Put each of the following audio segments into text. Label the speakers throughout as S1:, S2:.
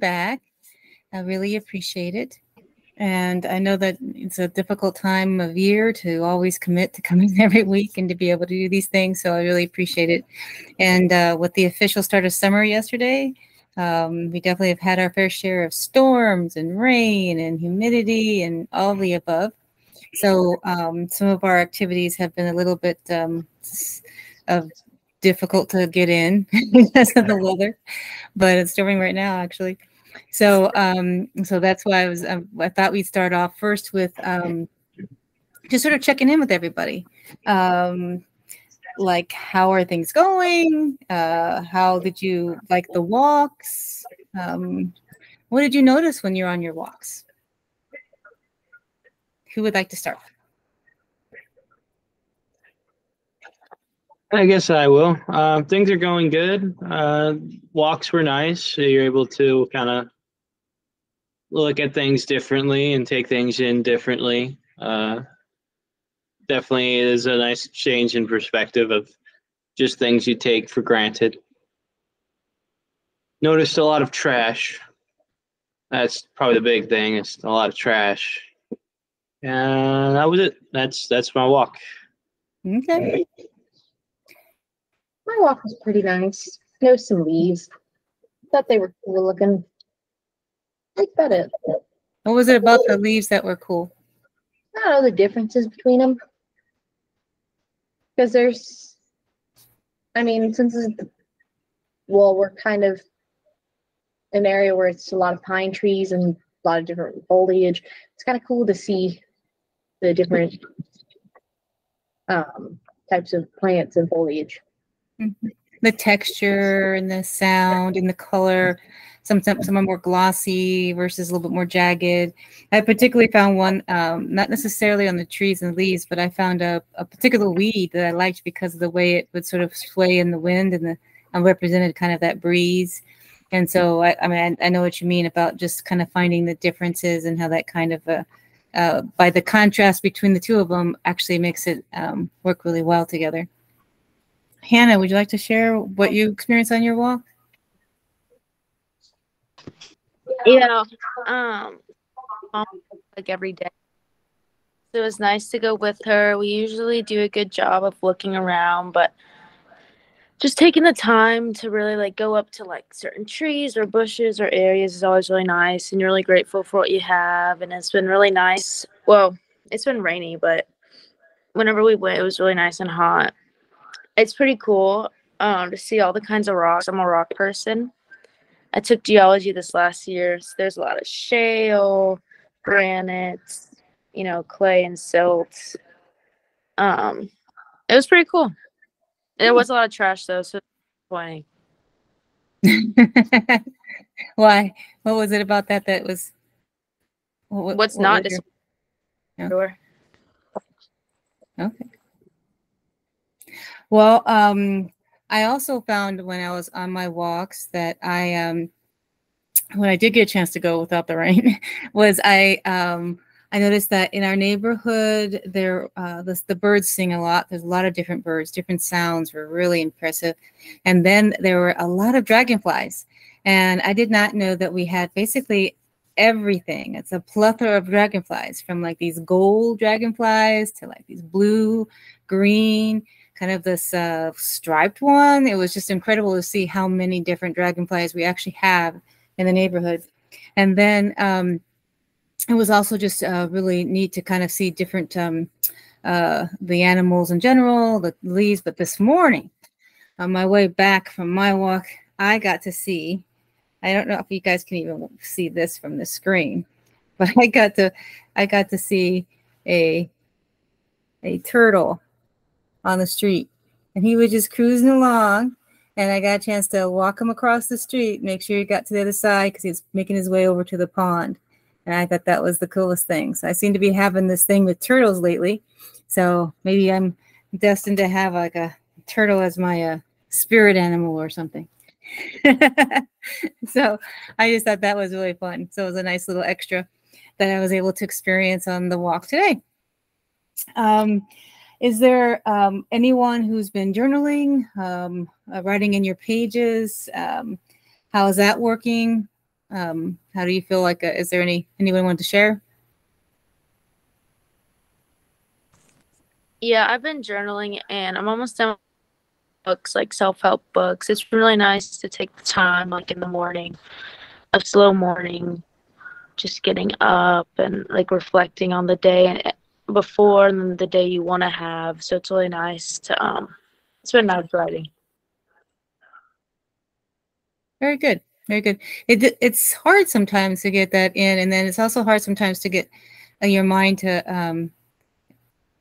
S1: back. I really appreciate it. And I know that it's a difficult time of year to always commit to coming every week and to be able to do these things. So I really appreciate it. And with the official start of summer yesterday, we definitely have had our fair share of storms and rain and humidity and all the above. So some of our activities have been a little bit difficult to get in because of the weather, but it's storming right now, actually. So so that's why I thought we'd start off first with just sort of checking in with everybody. Like, how are things going? How did you like the walks? What did you notice when you're on your walks? Who would like to start?
S2: I guess I will. Things are going good. Walks were nice. So you're able to kind of look at things differently and take things in differently. Definitely is a nice change in perspective of just things you take for granted. Noticed a lot of trash. That's probably the big thing. It's a lot of trash. And that was it. That's my walk.
S1: Okay.
S3: My walk was pretty nice. Noticed some leaves. Thought they were cool looking. I like that.
S1: What was it about the leaves that were cool?
S3: I don't know the differences between them. Because there's, I mean, since we're kind of an area where it's a lot of pine trees and a lot of different foliage. It's kind of cool to see the different types of plants and foliage.
S1: Mm-hmm. The texture and the sound and the color. Some are more glossy versus a little bit more jagged. I particularly found one, not necessarily on the trees and leaves, but I found a particular weed that I liked because of the way it would sort of sway in the wind and represented kind of that breeze. And so, I mean, I know what you mean about just kind of finding the differences and how that kind of, by the contrast between the two of them, actually makes it work really well together. Hannah, would you like to share what you experienced on your walk?
S4: Yeah, like every day. So it was nice to go with her. We usually do a good job of looking around, but just taking the time to really like go up to like certain trees or bushes or areas is always really nice, and you're really grateful for what you have. And it's been really nice. Well, it's been rainy, but whenever we went, it was really nice and hot. It's pretty cool to see all the kinds of rocks. I'm a rock person. I took geology this last year, so there's a lot of shale, granite, clay and silt. It was pretty cool. There was a lot of trash though, so disappointing.
S1: Why? What was it about that was?
S4: What's not disappointing?
S1: Sure. Okay. Well, I also found when I was on my walks that when I did get a chance to go without the rain, was I noticed that in our neighborhood there the birds sing a lot. There's a lot of different birds, different sounds were really impressive, and then there were a lot of dragonflies, and I did not know that we had basically everything. It's a plethora of dragonflies, from like these gold dragonflies to like these blue, green, kind of this striped one. It was just incredible to see how many different dragonflies we actually have in the neighborhood. And then it was also just really neat to kind of see different the animals in general, the leaves. But this morning, on my way back from my walk, I got to see, I don't know if you guys can even see this from the screen, but I got to see a turtle on the street, and he was just cruising along, and I got a chance to walk him across the street, make sure he got to the other side because he was making his way over to the pond. And I thought that was the coolest thing. So I seem to be having this thing with turtles lately, so maybe I'm destined to have like a turtle as my spirit animal or something. So I just thought that was really fun. So it was a nice little extra that I was able to experience on the walk today. Is there anyone who's been journaling, writing in your pages? How is that working? How do you feel like? Is there anyone want to share?
S4: Yeah, I've been journaling and I'm almost done with books, like self-help books. It's really nice to take the time, like in the morning, a slow morning, just getting up and like reflecting on the day before and then the day you want to have. So it's really nice to it's been nice writing.
S1: Very good. Very good. It's hard sometimes to get that in, and then it's also hard sometimes to get your mind to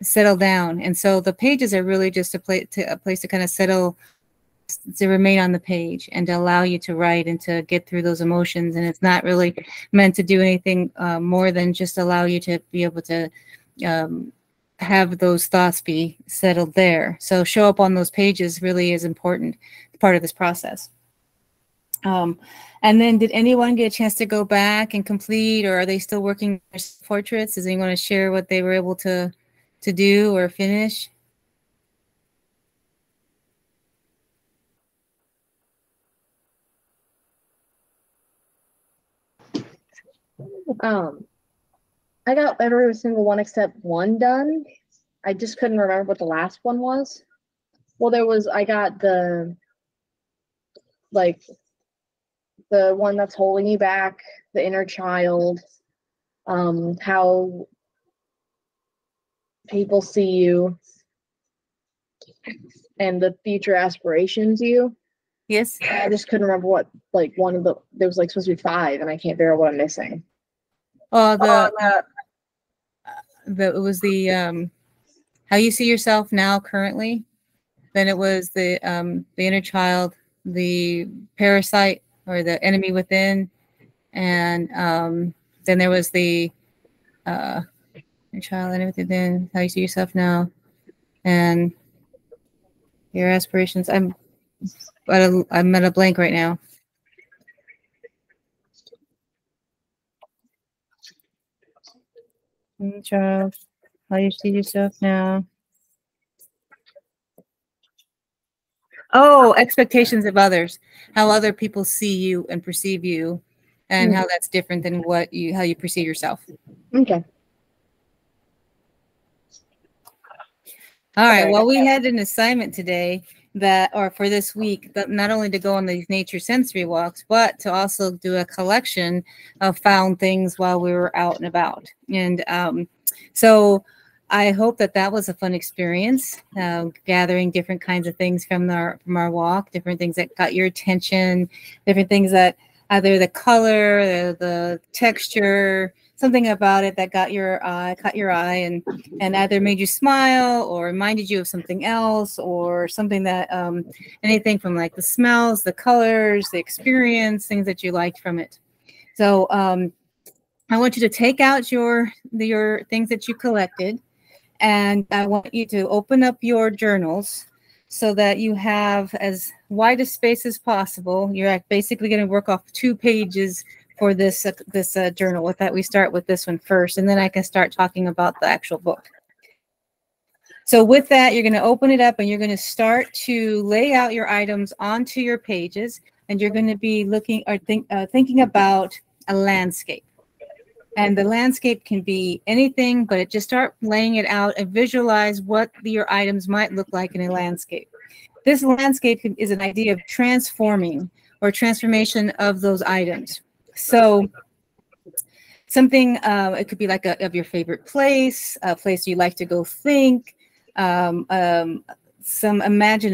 S1: settle down. And so the pages are really just a place to kind of settle, to remain on the page and to allow you to write and to get through those emotions. And it's not really meant to do anything more than just allow you to be able to have those thoughts be settled there. So show up on those pages really is important part of this process. And then did anyone get a chance to go back and complete, or are they still working their portraits? Does anyone want to share what they were able to do or finish?
S3: I got every single one except one done. I just couldn't remember what the last one was. Well, I got the one that's holding you back, the inner child, how people see you, and the future aspirations you.
S1: Yes.
S3: I just couldn't remember what one of there was supposed to be 5, and I can't figure out what I'm missing.
S1: It was the how you see yourself now currently. Then it was the inner child, the parasite or the enemy within, and then there was the inner child, enemy within, how you see yourself now, and your aspirations. I'm at a blank right now. Inner child, how you see yourself now. Oh, expectations of others, how other people see you and perceive you, and how that's different than how you perceive yourself.
S3: Okay.
S1: All right. Well, we had an assignment today for this week, that not only to go on these nature sensory walks, but to also do a collection of found things while we were out and about. And so I hope that was a fun experience, gathering different kinds of things from our walk, different things that got your attention, different things that either the color, the texture, something about it that caught your eye and either made you smile or reminded you of something else, or something that anything from like the smells, the colors, the experience, things that you liked from it. So I want you to take out your things that you collected, and I want you to open up your journals so that you have as wide a space as possible. You're basically going to work off 2 pages for this journal. With that, we start with this one first, and then I can start talking about the actual book. So with that, you're going to open it up and you're going to start to lay out your items onto your pages, and you're going to be looking or thinking about a landscape. And the landscape can be anything, but just start laying it out and visualize what your items might look like in a landscape. This landscape is an idea of transforming or transformation of those items. So something, it could be like of your favorite place, a place you like to go think, imagine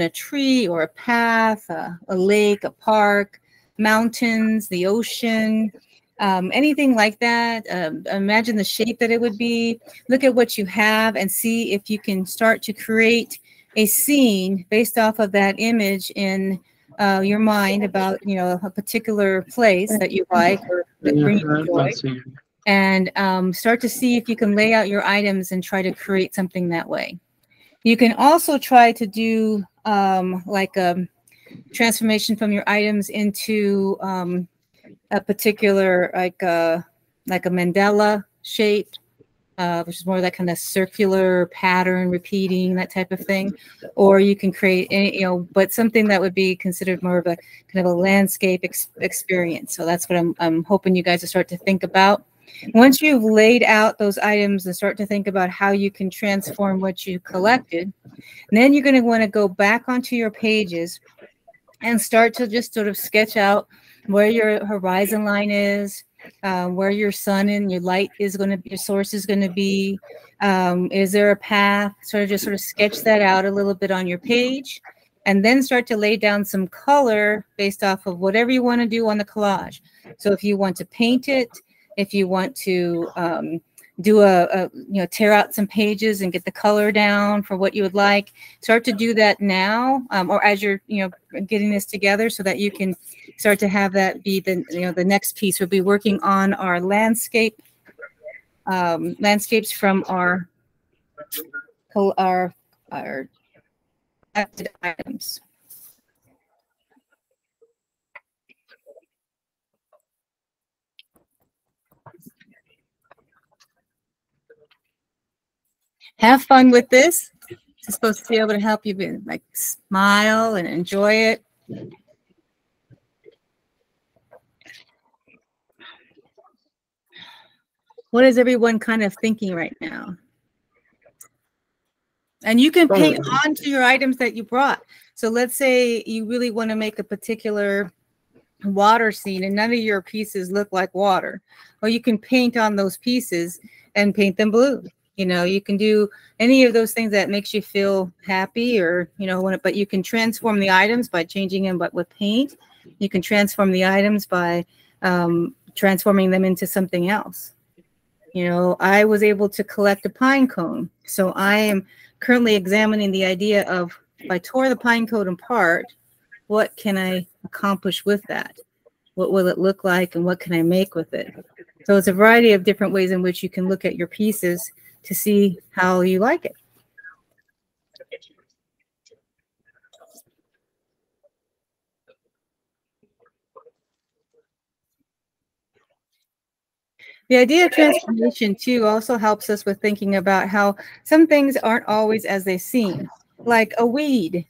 S1: a tree or a path, a lake, a park, mountains, the ocean, anything like that. Imagine the shape that it would be. Look at what you have and see if you can start to create a scene based off of that image in your mind about a particular place that you like or that brings you joy, and start to see if you can lay out your items and try to create something that way. You can also try to do like a transformation from your items into a particular like a mandala shape, which is more that kind of circular pattern, repeating, that type of thing. Or you can create any, but something that would be considered more of a kind of a landscape experience. So that's what I'm hoping you guys will start to think about. Once you've laid out those items and start to think about how you can transform what you collected, then you're going to want to go back onto your pages and start to just sort of sketch out where your horizon line is, where your sun and your light is going to be, your source is going to be. Is there a path? Sort of sketch that out a little bit on your page, and then start to lay down some color based off of whatever you want to do on the collage. So if you want to paint it, if you want to do tear out some pages and get the color down for what you would like, start to do that now, or as you're getting this together, so that you can start to have that be the next piece. We'll be working on our landscapes from our items. Have fun with this. It's supposed to be able to help you like smile and enjoy it. What is everyone kind of thinking right now? And you can paint onto your items that you brought. So let's say you really want to make a particular water scene and none of your pieces look like water. Well, you can paint on those pieces and paint them blue. You can do any of those things that makes you feel happy, or, but you can transform the items by changing them, but with paint. You can transform the items by transforming them into something else. I was able to collect a pine cone. So I am currently examining the idea of, if I tore the pine cone apart, what can I accomplish with that? What will it look like, and what can I make with it? So it's a variety of different ways in which you can look at your pieces to see how you like it. The idea of transformation, too, also helps us with thinking about how some things aren't always as they seem. Like a weed.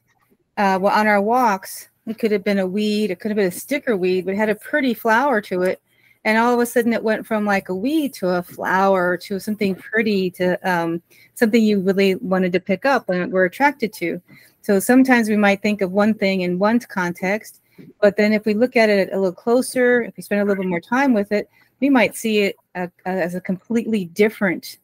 S1: Well, on our walks, it could have been a weed, it could have been a sticker weed, but it had a pretty flower to it. And all of a sudden it went from like a weed to a flower to something pretty, to something you really wanted to pick up and were attracted to. So sometimes we might think of one thing in one context, but then if we look at it a little closer, if we spend a little bit more time with it, we might see it as a completely different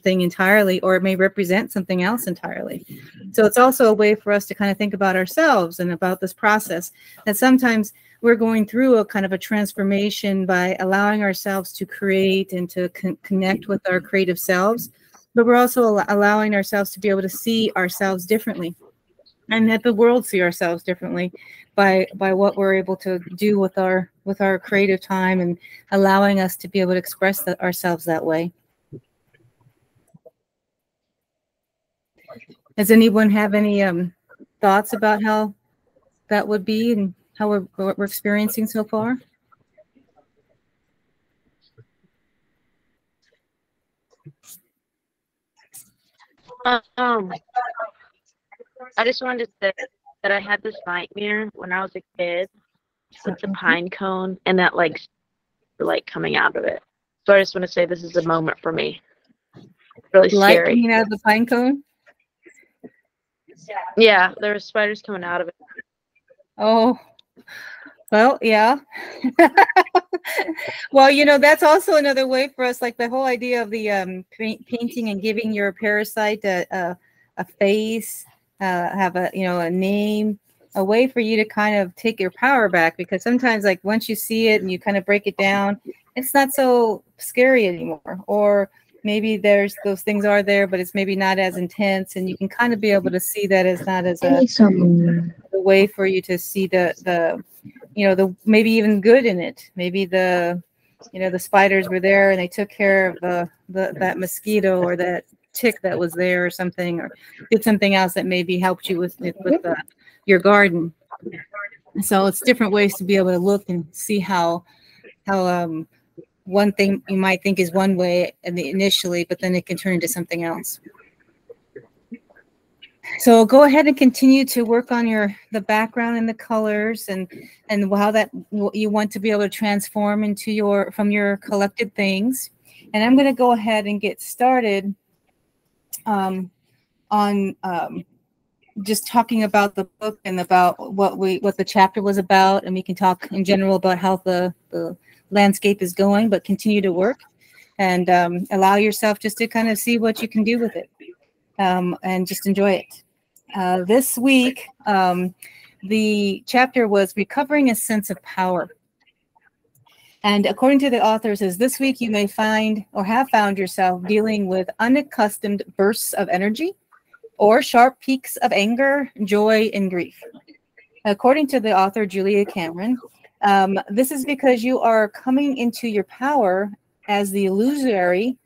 S1: thing entirely, or it may represent something else entirely. So it's also a way for us to kind of think about ourselves and about this process, that sometimes we're going through a kind of a transformation by allowing ourselves to create and to connect with our creative selves, but we're also allowing ourselves to be able to see ourselves differently, and let the world see ourselves differently by what we're able to do with our creative time, and allowing us to be able to express ourselves that way. Does anyone have any thoughts about how that would be and how we're experiencing so far?
S4: I just wanted to say that I had this nightmare when I was a kid with the pine cone and that like coming out of it. So I just want to say this is a moment for me. Really
S1: Light
S4: scary.
S1: coming out of the pine cone?
S4: Yeah, there were spiders coming out of it.
S1: Oh, well, yeah. Well, that's also another way for us, like the whole idea of the painting and giving your parasite a face, have a name, a way for you to kind of take your power back, because sometimes, like, once you see it and you kind of break it down, it's not so scary anymore. Or maybe there's those things are there, but it's maybe not as intense, and you can kind of be able to see that as not as a way for you to see the maybe even good in it. Maybe the spiders were there and they took care of that mosquito or that tick that was there or something, or did something else that maybe helped you with your garden. So it's different ways to be able to look and see how one thing you might think is one way initially, but then it can turn into something else. So go ahead and continue to work on the background and the colors and how that you want to be able to transform into from your collected things. And I'm going to go ahead and get started on just talking about the book and about what the chapter was about, and we can talk in general about how the landscape is going, but continue to work and allow yourself just to kind of see what you can do with it, and just enjoy it. This week, the chapter was Recovering a Sense of Power. And according to the author, it says, this week you may find or have found yourself dealing with unaccustomed bursts of energy or sharp peaks of anger, joy, and grief. According to the author, Julia Cameron, this is because you are coming into your power as the illusory,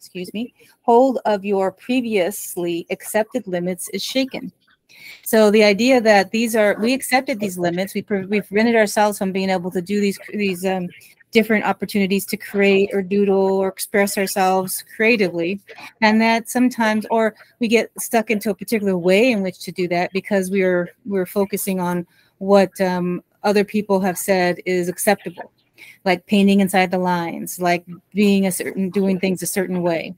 S1: hold of your previously accepted limits is shaken. So the idea that we accepted these limits, we've prevented ourselves from being able to do these different opportunities to create or doodle or express ourselves creatively, and that sometimes, or we get stuck into a particular way in which to do that because we're focusing on what other people have said is acceptable, like painting inside the lines, like doing things a certain way.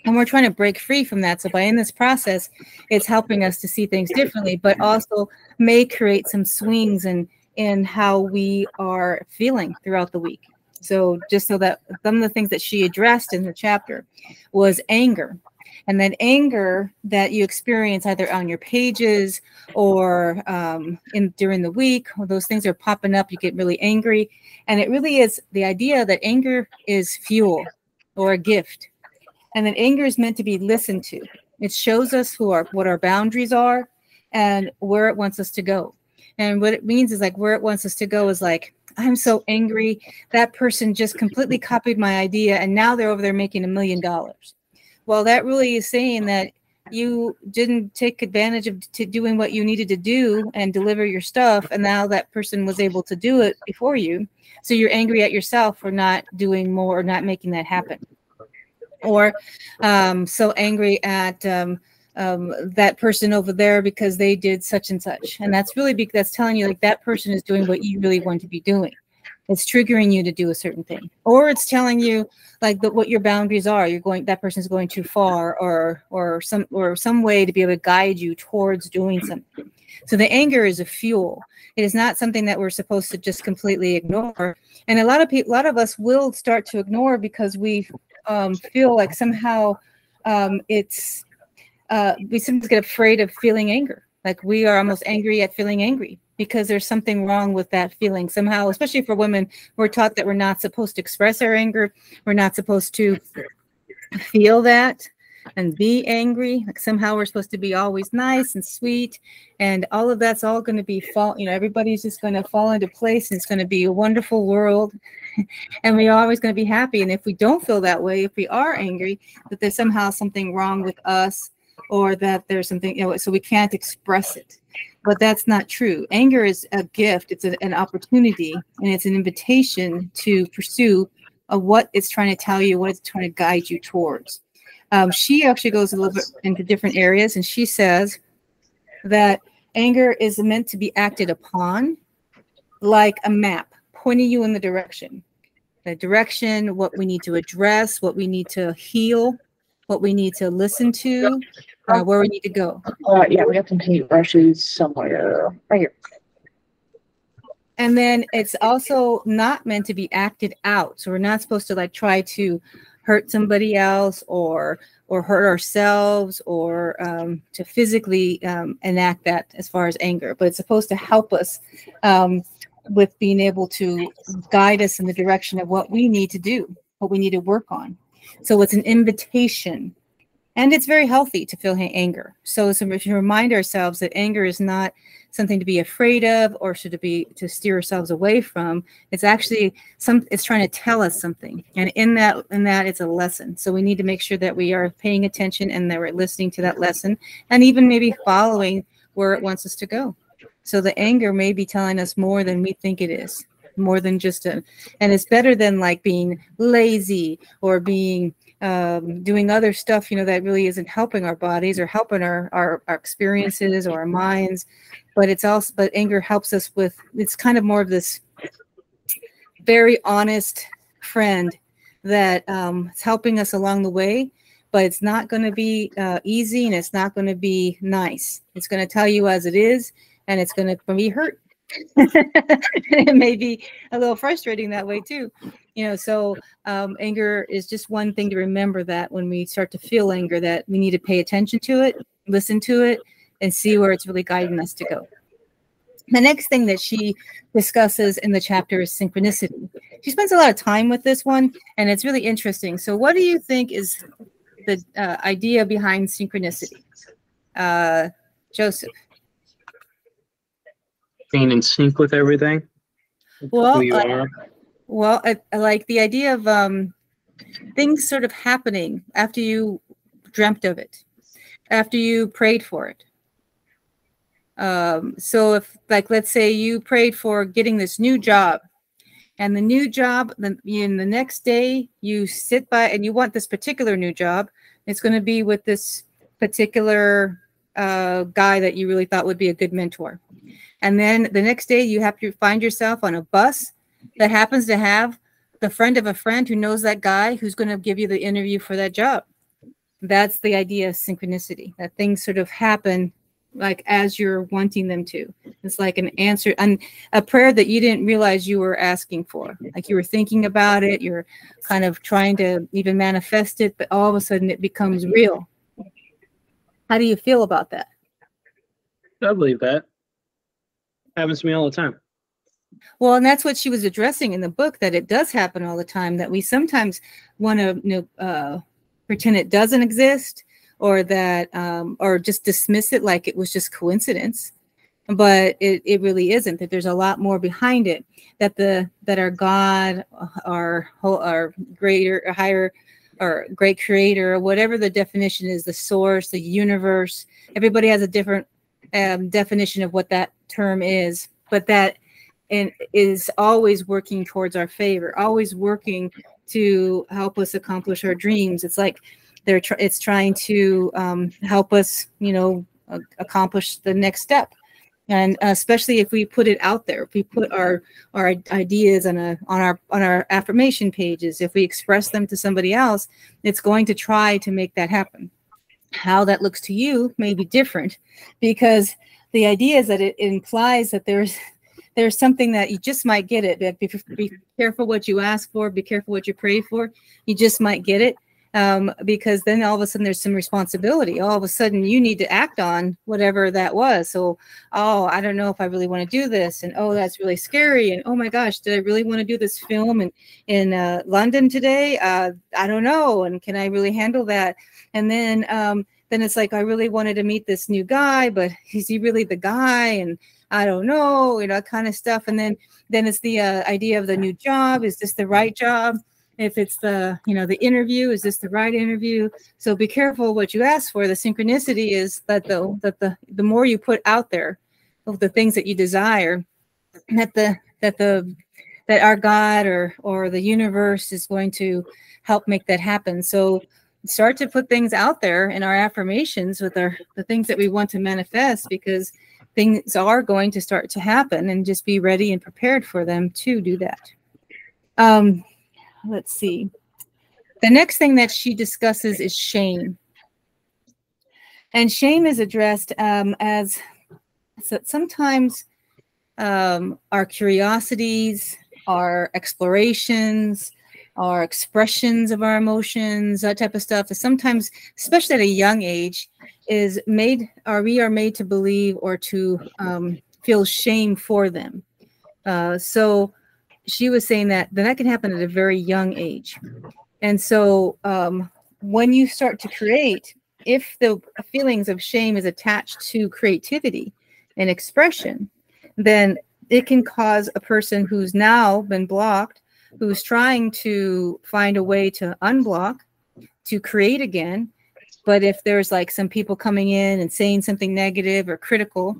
S1: And we're trying to break free from that. So in this process, it's helping us to see things differently, but also may create some swings in how we are feeling throughout the week. So just so that some of the things that she addressed in the chapter was anger. And that anger that you experience either on your pages or during the week, or those things are popping up, you get really angry. And it really is the idea that anger is fuel or a gift. And that anger is meant to be listened to. It shows us what our boundaries are and where it wants us to go. And what it means is like where it wants us to go is like, I'm so angry. That person just completely copied my idea and now they're over there making $1 million. Well, that really is saying that you didn't take advantage of doing what you needed to do and deliver your stuff. And now that person was able to do it before you. So you're angry at yourself for not doing more or not making that happen. Or so angry at that person over there because they did such and such. And that's really that's telling you like that person is doing what you really want to be doing. It's triggering you to do a certain thing. Or it's telling you like what your boundaries are. That person's going too far or some way to be able to guide you towards doing something. So the anger is a fuel. It is not something that we're supposed to just completely ignore. And a lot of us will start to ignore because we feel like somehow we sometimes get afraid of feeling anger. Like we are almost angry at feeling angry because there's something wrong with that feeling somehow, especially for women. We're taught that we're not supposed to express our anger. We're not supposed to feel that and be angry. Like somehow we're supposed to be always nice and sweet, and all of that's all going to be everybody's just going to fall into place, and it's going to be a wonderful world. And we're always going to be happy. And if we don't feel that way, if we are angry, that there's somehow something wrong with us, or that there's something, so we can't express it. But that's not true. Anger is a gift. It's an opportunity, and it's an invitation to pursue what it's trying to tell you, what it's trying to guide you towards. She actually goes a little bit into different areas, and she says that anger is meant to be acted upon like a map, pointing you in the direction, what we need to address, what we need to heal, what we need to listen to, where we need to go.
S3: Yeah, we got some paintbrushes somewhere. Right here.
S1: And then it's also not meant to be acted out. So we're not supposed to like try to hurt somebody else or hurt ourselves or to physically enact that as far as anger. But it's supposed to help us with being able to guide us in the direction of what we need to do, what we need to work on. So it's an invitation. And it's very healthy to feel anger. So to remind ourselves that anger is not something to be afraid of or to steer ourselves away from. It's actually it's trying to tell us something. And in that it's a lesson. So we need to make sure that we are paying attention and that we're listening to that lesson and even maybe following where it wants us to go. So the anger may be telling us more than we think it is. more than just and it's better than like being lazy or being doing other stuff, you know, that really isn't helping our bodies or helping our experiences or our minds. But it's also, but anger helps us with, it's kind of more of this very honest friend that is helping us along the way, but it's not going to be easy, and it's not going to be nice. It's going to tell you as it is, and it's going to be hurt. It may be a little frustrating that way too, you know. So anger is just one thing to remember, that when we start to feel anger, that we need to pay attention to it, listen to it, and see where it's really guiding us to go. The next thing that she discusses in the chapter is synchronicity. She spends a lot of time with this one, and it's really interesting. So what do you think is the idea behind synchronicity? Joseph?
S2: Being in sync with everything.
S1: Well,
S2: Who you are.
S1: Well, I like the idea of things sort of happening after you dreamt of it, after you prayed for it. So if, like, let's say you prayed for getting this new job, and the new job, in the next day you sit by and you want this particular new job. It's going to be with this particular guy that you really thought would be a good mentor. And then the next day you have to find yourself on a bus that happens to have the friend of a friend who knows that guy who's going to give you the interview for that job. That's the idea of synchronicity, that things sort of happen like as you're wanting them to. It's like an answer, and a prayer that you didn't realize you were asking for. Like you were thinking about it, you're kind of trying to even manifest it, but all of a sudden it becomes real. How do you feel about that?
S2: I believe that. Happens to me all the time.
S1: Well, and that's what she was addressing in the book, that it does happen all the time, that we sometimes want to pretend it doesn't exist, or that or just dismiss it like it was just coincidence. But it really isn't, that there's a lot more behind it, that our God, our greater, higher, or great creator, or whatever the definition is, the source, the universe, everybody has a different definition of what that term is, but that is always working towards our favor, always working to help us accomplish our dreams. It's like it's trying to help us, you know, accomplish the next step. And especially if we put it out there, if we put our ideas on our affirmation pages, if we express them to somebody else, it's going to try to make that happen. How that looks to you may be different, because the idea is that it implies that there's something that you just might get it. That be careful what you ask for, be careful what you pray for. You just might get it. Because then all of a sudden there's some responsibility. All of a sudden you need to act on whatever that was. So, oh, I don't know if I really want to do this. And, oh, that's really scary. And, oh my gosh, did I really want to do this film in London today? I don't know. And can I really handle that? And then it's like, I really wanted to meet this new guy, but is he really the guy? And I don't know, you know, kind of stuff. And then it's the idea of the new job. Is this the right job? If it's the interview, is this the right interview? So be careful what you ask for. The synchronicity is that the more you put out there of the things that you desire, that our God or the universe is going to help make that happen. So start to put things out there in our affirmations with the things that we want to manifest, because things are going to start to happen, and just be ready and prepared for them to do that. Let's see. The next thing that she discusses is shame. And shame is addressed as sometimes our curiosities, our explorations, our expressions of our emotions, that type of stuff is sometimes, especially at a young age, we are made to believe or to feel shame for them. So she was saying that can happen at a very young age. And so when you start to create, if the feelings of shame is attached to creativity and expression, then it can cause a person who's now been blocked, who's trying to find a way to unblock, to create again. But if there's like some people coming in and saying something negative or critical,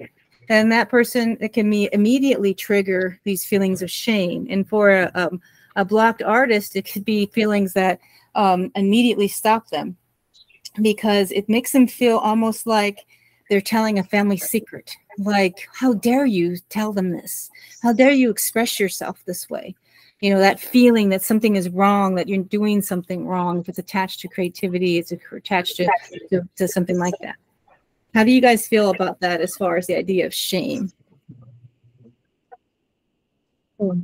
S1: then that person, it can immediately trigger these feelings of shame. And for a blocked artist, it could be feelings that immediately stop them, because it makes them feel almost like they're telling a family secret. Like, how dare you tell them this? How dare you express yourself this way? You know, that feeling that something is wrong, that you're doing something wrong. If it's attached to creativity, it's attached to something like that. How do you guys feel about that as far as the idea of shame?
S2: I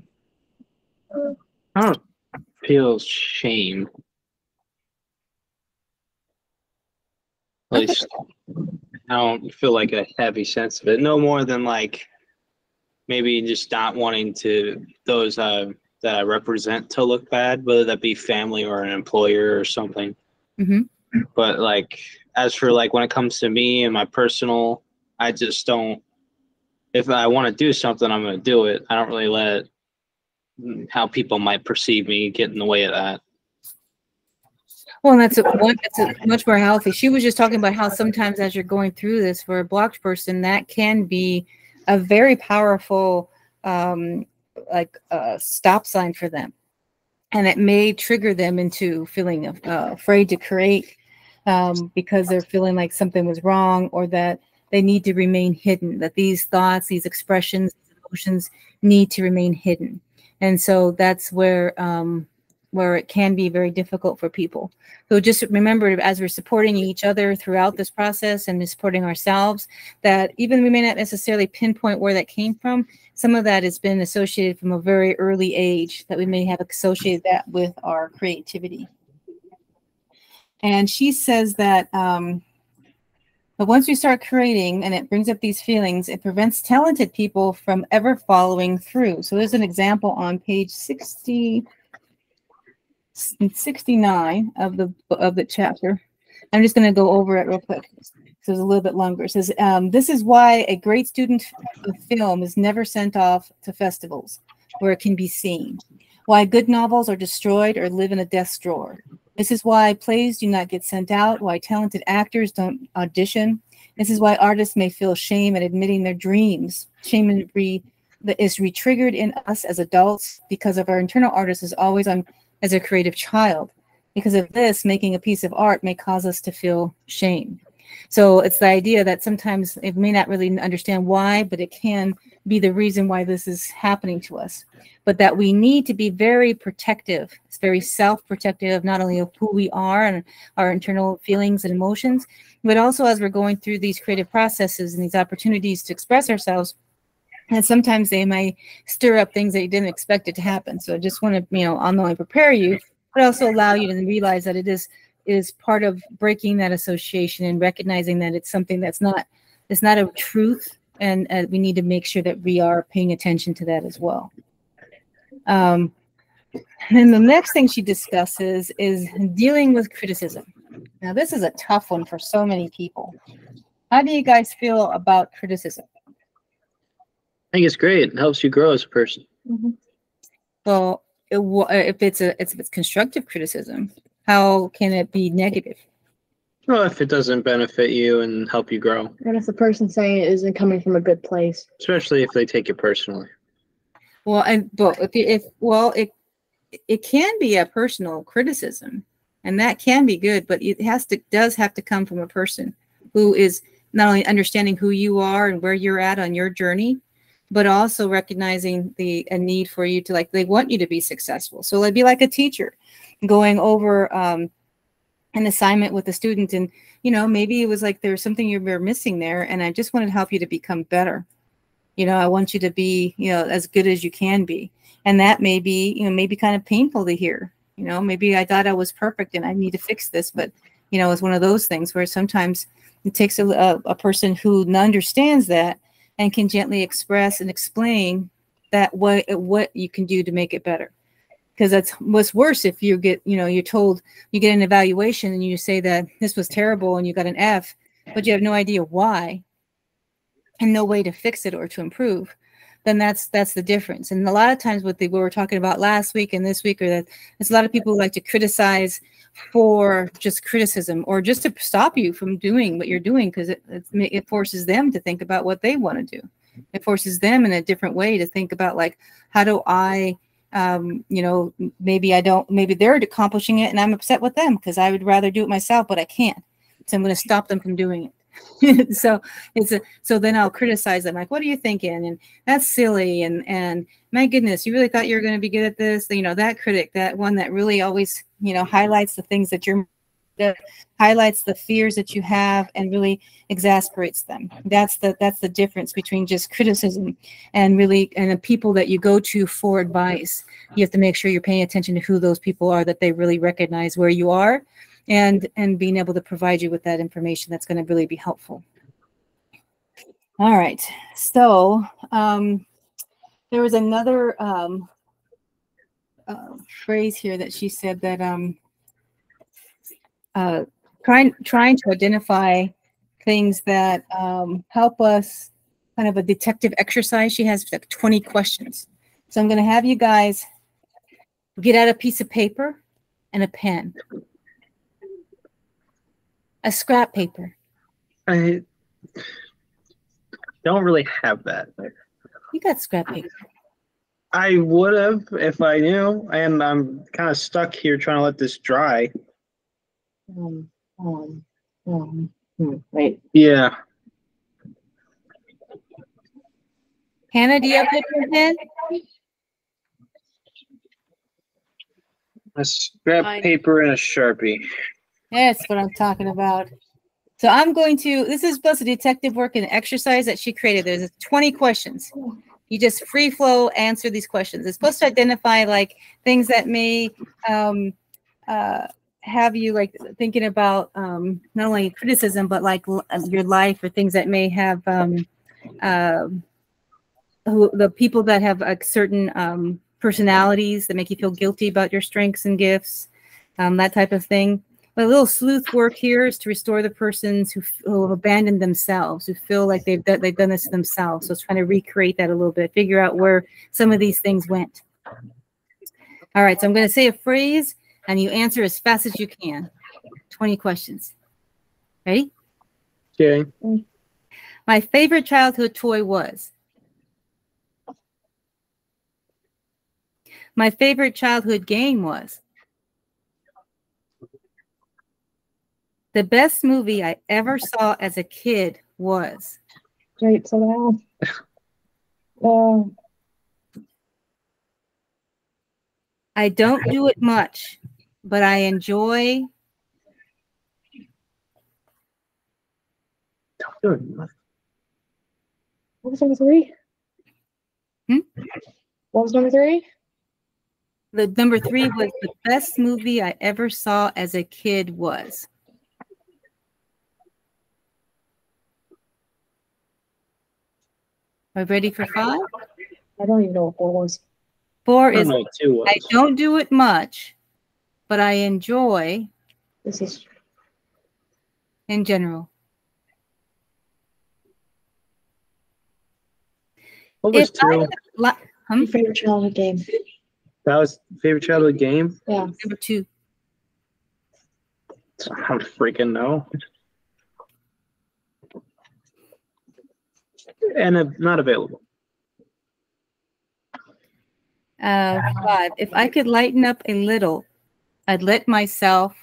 S2: don't feel shame. At
S1: Okay.
S2: least I don't feel like a heavy sense of it. No more than like maybe just not wanting to those that I represent to look bad, whether that be family or an employer or something.
S1: Mm-hmm.
S2: But like, as for like when it comes to me and my personal, I just don't. If I want to do something, I'm going to do it. I don't really let how people might perceive me get in the way of that.
S1: Well, and that's much more healthy. She was just talking about how sometimes as you're going through this for a blocked person, that can be a very powerful stop sign for them. And it may trigger them into feeling afraid to create because they're feeling like something was wrong, or that they need to remain hidden, that these thoughts, these expressions, these emotions need to remain hidden. And so that's where it can be very difficult for people. So just remember, as we're supporting each other throughout this process and supporting ourselves, that even we may not necessarily pinpoint where that came from, some of that has been associated from a very early age, that we may have associated that with our creativity. And she says that but once we start creating and it brings up these feelings, it prevents talented people from ever following through. So there's an example on page 69 of the chapter. I'm just going to go over it real quick, so it's a little bit longer. It says, this is why a great student of film is never sent off to festivals where it can be seen. Why good novels are destroyed or live in a desk drawer. This is why plays do not get sent out, why talented actors don't audition. This is why artists may feel shame at admitting their dreams. Shame that is re-triggered in us as adults because of our internal artist is always on as a creative child. Because of this, making a piece of art may cause us to feel shame. So it's the idea that sometimes it may not really understand why, but it can be the reason why this is happening to us. But that we need to be very protective. It's very self-protective, not only of who we are and our internal feelings and emotions, but also as we're going through these creative processes and these opportunities to express ourselves. And sometimes they may stir up things that you didn't expect it to happen. So I just want to, not only prepare you, but also allow you to realize that it is part of breaking that association and recognizing that it's something it's not a truth, and we need to make sure that we are paying attention to that as well. And then the next thing she discusses is dealing with criticism. Now, this is a tough one for so many people. How do you guys feel about criticism?
S2: I think it's great. It helps you grow as a person.
S1: Mm-hmm. Well, if it's constructive criticism, how can it be negative?
S2: Well, if it doesn't benefit you and help you grow.
S3: And if the person saying it isn't coming from a good place.
S2: Especially if they take it personally.
S1: Well, it can be a personal criticism, and that can be good, but it does have to come from a person who is not only understanding who you are and where you're at on your journey, but also recognizing a need for you to, they want you to be successful. So it'd be like a teacher going over an assignment with a student, and maybe it was like there's something you were missing there, and I just wanted to help you to become better. I want you to be as good as you can be, and that may be maybe kind of painful to hear. Maybe I thought I was perfect and I need to fix this, but it's one of those things where sometimes it takes a person who understands that and can gently express and explain that what you can do to make it better. Because that's what's worse if you get, you're told, you get an evaluation and you say that this was terrible and you got an F, but you have no idea why and no way to fix it or to improve. then that's the difference. And a lot of times what we were talking about last week and this week, or that there's a lot of people who like to criticize for just criticism, or just to stop you from doing what you're doing, because it forces them to think about what they want to do. It forces them in a different way to think about, like, how do I, you know, maybe they're accomplishing it and I'm upset with them because I would rather do it myself, but I can't. So I'm going to stop them from doing it. So so then I'll criticize them, like, what are you thinking? And that's silly. And my goodness, you really thought you were going to be good at this? You know, that critic, that one that really always, you know, highlights the things that highlights the fears that you have and really exasperates them. That's the difference between just criticism and the people that you go to for advice. You have to make sure you're paying attention to who those people are, that they really recognize where you are, and being able to provide you with that information that's going to really be helpful. All right. So there was another phrase here that she said that trying to identify things that help us, kind of a detective exercise. She has like 20 questions. So I'm going to have you guys get out a piece of paper and a pen. A scrap paper.
S2: I don't really have that.
S1: You got scrap paper.
S2: I would have if I knew, and I'm kind of stuck here trying to let this dry.
S3: Wait.
S2: Yeah.
S1: Hannah, do you have paper and pen?
S2: A scrap paper and a Sharpie.
S1: That's what I'm talking about. So I'm going to, this is supposed to detective work and exercise that she created. There's 20 questions. You just free flow answer these questions. It's supposed to identify like things that may have you like thinking about not only criticism, but like your life, or things that may have the people that have like certain personalities that make you feel guilty about your strengths and gifts, that type of thing. But a little sleuth work here is to restore the persons who have abandoned themselves, who feel like they've done this themselves. So it's trying to recreate that a little bit, figure out where some of these things went. All right, so I'm going to say a phrase, and you answer as fast as you can. 20 questions. Ready?
S2: Okay.
S1: My favorite childhood toy was. My favorite childhood game was. The best movie I ever saw as a kid was.
S3: Great, so now.
S1: I don't do it much, but I enjoy.
S3: What was number 3? What was number 3?
S1: The number 3 was the best movie I ever saw as a kid was. Are we ready for 5?
S3: I don't even know what 4 was.
S1: 4 is
S2: I
S1: don't do it much, but I enjoy.
S3: This is
S1: in general.
S2: What was 2?
S3: your favorite childhood game.
S2: That was favorite childhood game?
S3: Yeah.
S1: Number 2.
S2: I don't freaking know. And not available.
S1: 5. If I could lighten up a little, I'd let myself.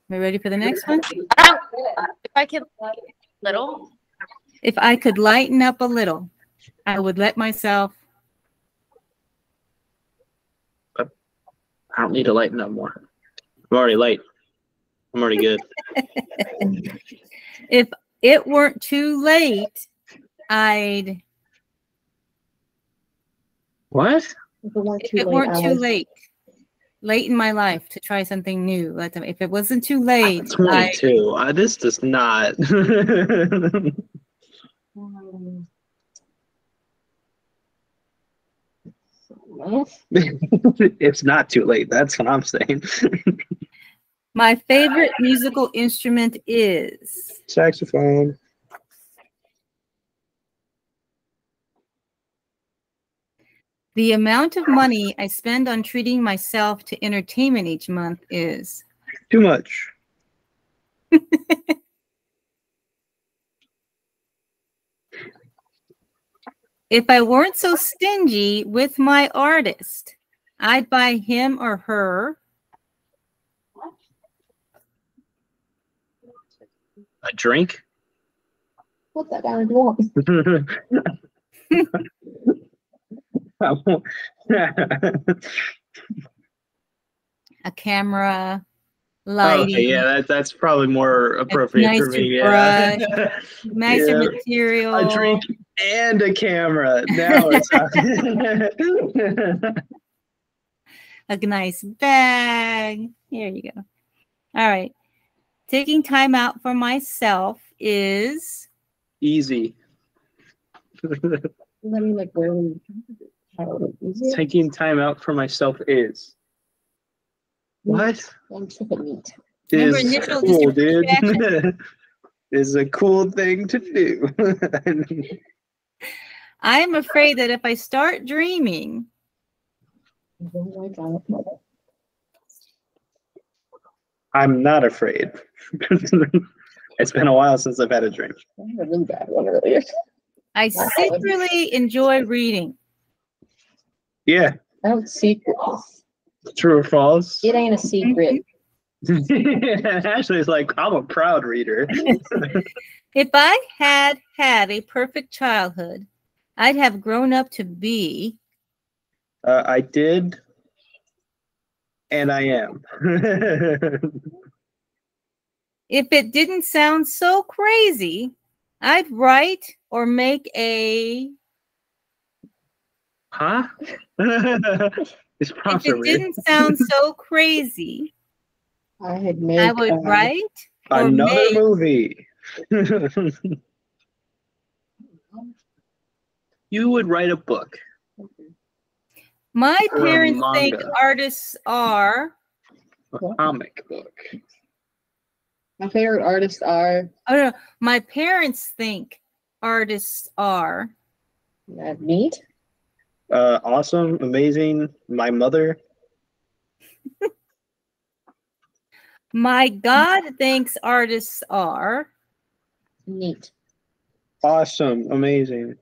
S1: We ready for the next one?
S4: If I could little.
S1: If I could lighten up a little, I would let myself.
S2: I don't need to lighten up more. I'm already late. I'm already good.
S1: If it weren't too late, I'd.
S2: What?
S3: If it
S1: If it weren't too late. Late in my life to try something new. If it wasn't too late.
S2: 22. This does not. It's not too late. That's what I'm saying.
S1: My favorite musical instrument is
S2: Saxophone.
S1: the amount of money I spend on treating myself to entertainment each month is
S2: Too much.
S1: if I weren't so stingy with my artist, I'd buy him or her
S2: A drink.
S3: Put that down if you want.
S2: I won't-
S1: a camera,
S2: Okay,
S1: lighting,
S2: yeah, that's probably more appropriate for
S1: nicer
S2: me. Yeah.
S1: nicer
S2: Yeah.
S1: material,
S2: A drink and a camera. Now it's
S1: a nice bag. Here you go. All right. Taking time out for myself is
S2: easy.
S3: Let me like really.
S2: Taking time out for myself is what?
S3: I'm tripping meat.
S1: Remember
S2: Is
S1: initial
S2: cool, dude.
S1: distraction.
S2: Is a cool thing to do.
S1: I am afraid that if I start dreaming,
S3: Oh my God.
S2: I'm not afraid. It's been a while since I've had a drink.
S3: I had a really bad one earlier.
S1: I secretly enjoy reading.
S2: Yeah,
S3: I don't secret.
S2: true or false?
S3: It ain't a secret.
S2: Ashley is like, I'm a proud reader.
S1: If I had had a perfect childhood, I'd have grown up to be.
S2: I did, and I am.
S1: If it didn't sound so crazy, I'd write or make a.
S2: Huh? This
S1: If
S2: prompts
S1: it
S2: are weird.
S1: didn't sound so crazy,
S3: I had made.
S1: I would write or
S2: Another
S1: make.
S2: movie. You would write a book.
S1: My
S2: Or a
S1: parents think
S2: manga.
S1: artists are.
S2: A comic book.
S3: My favorite artists are
S1: Oh no, my parents think artists are.
S3: neat.
S2: Awesome, amazing. My mother.
S1: My God thinks artists are.
S3: Neat.
S2: Awesome, amazing.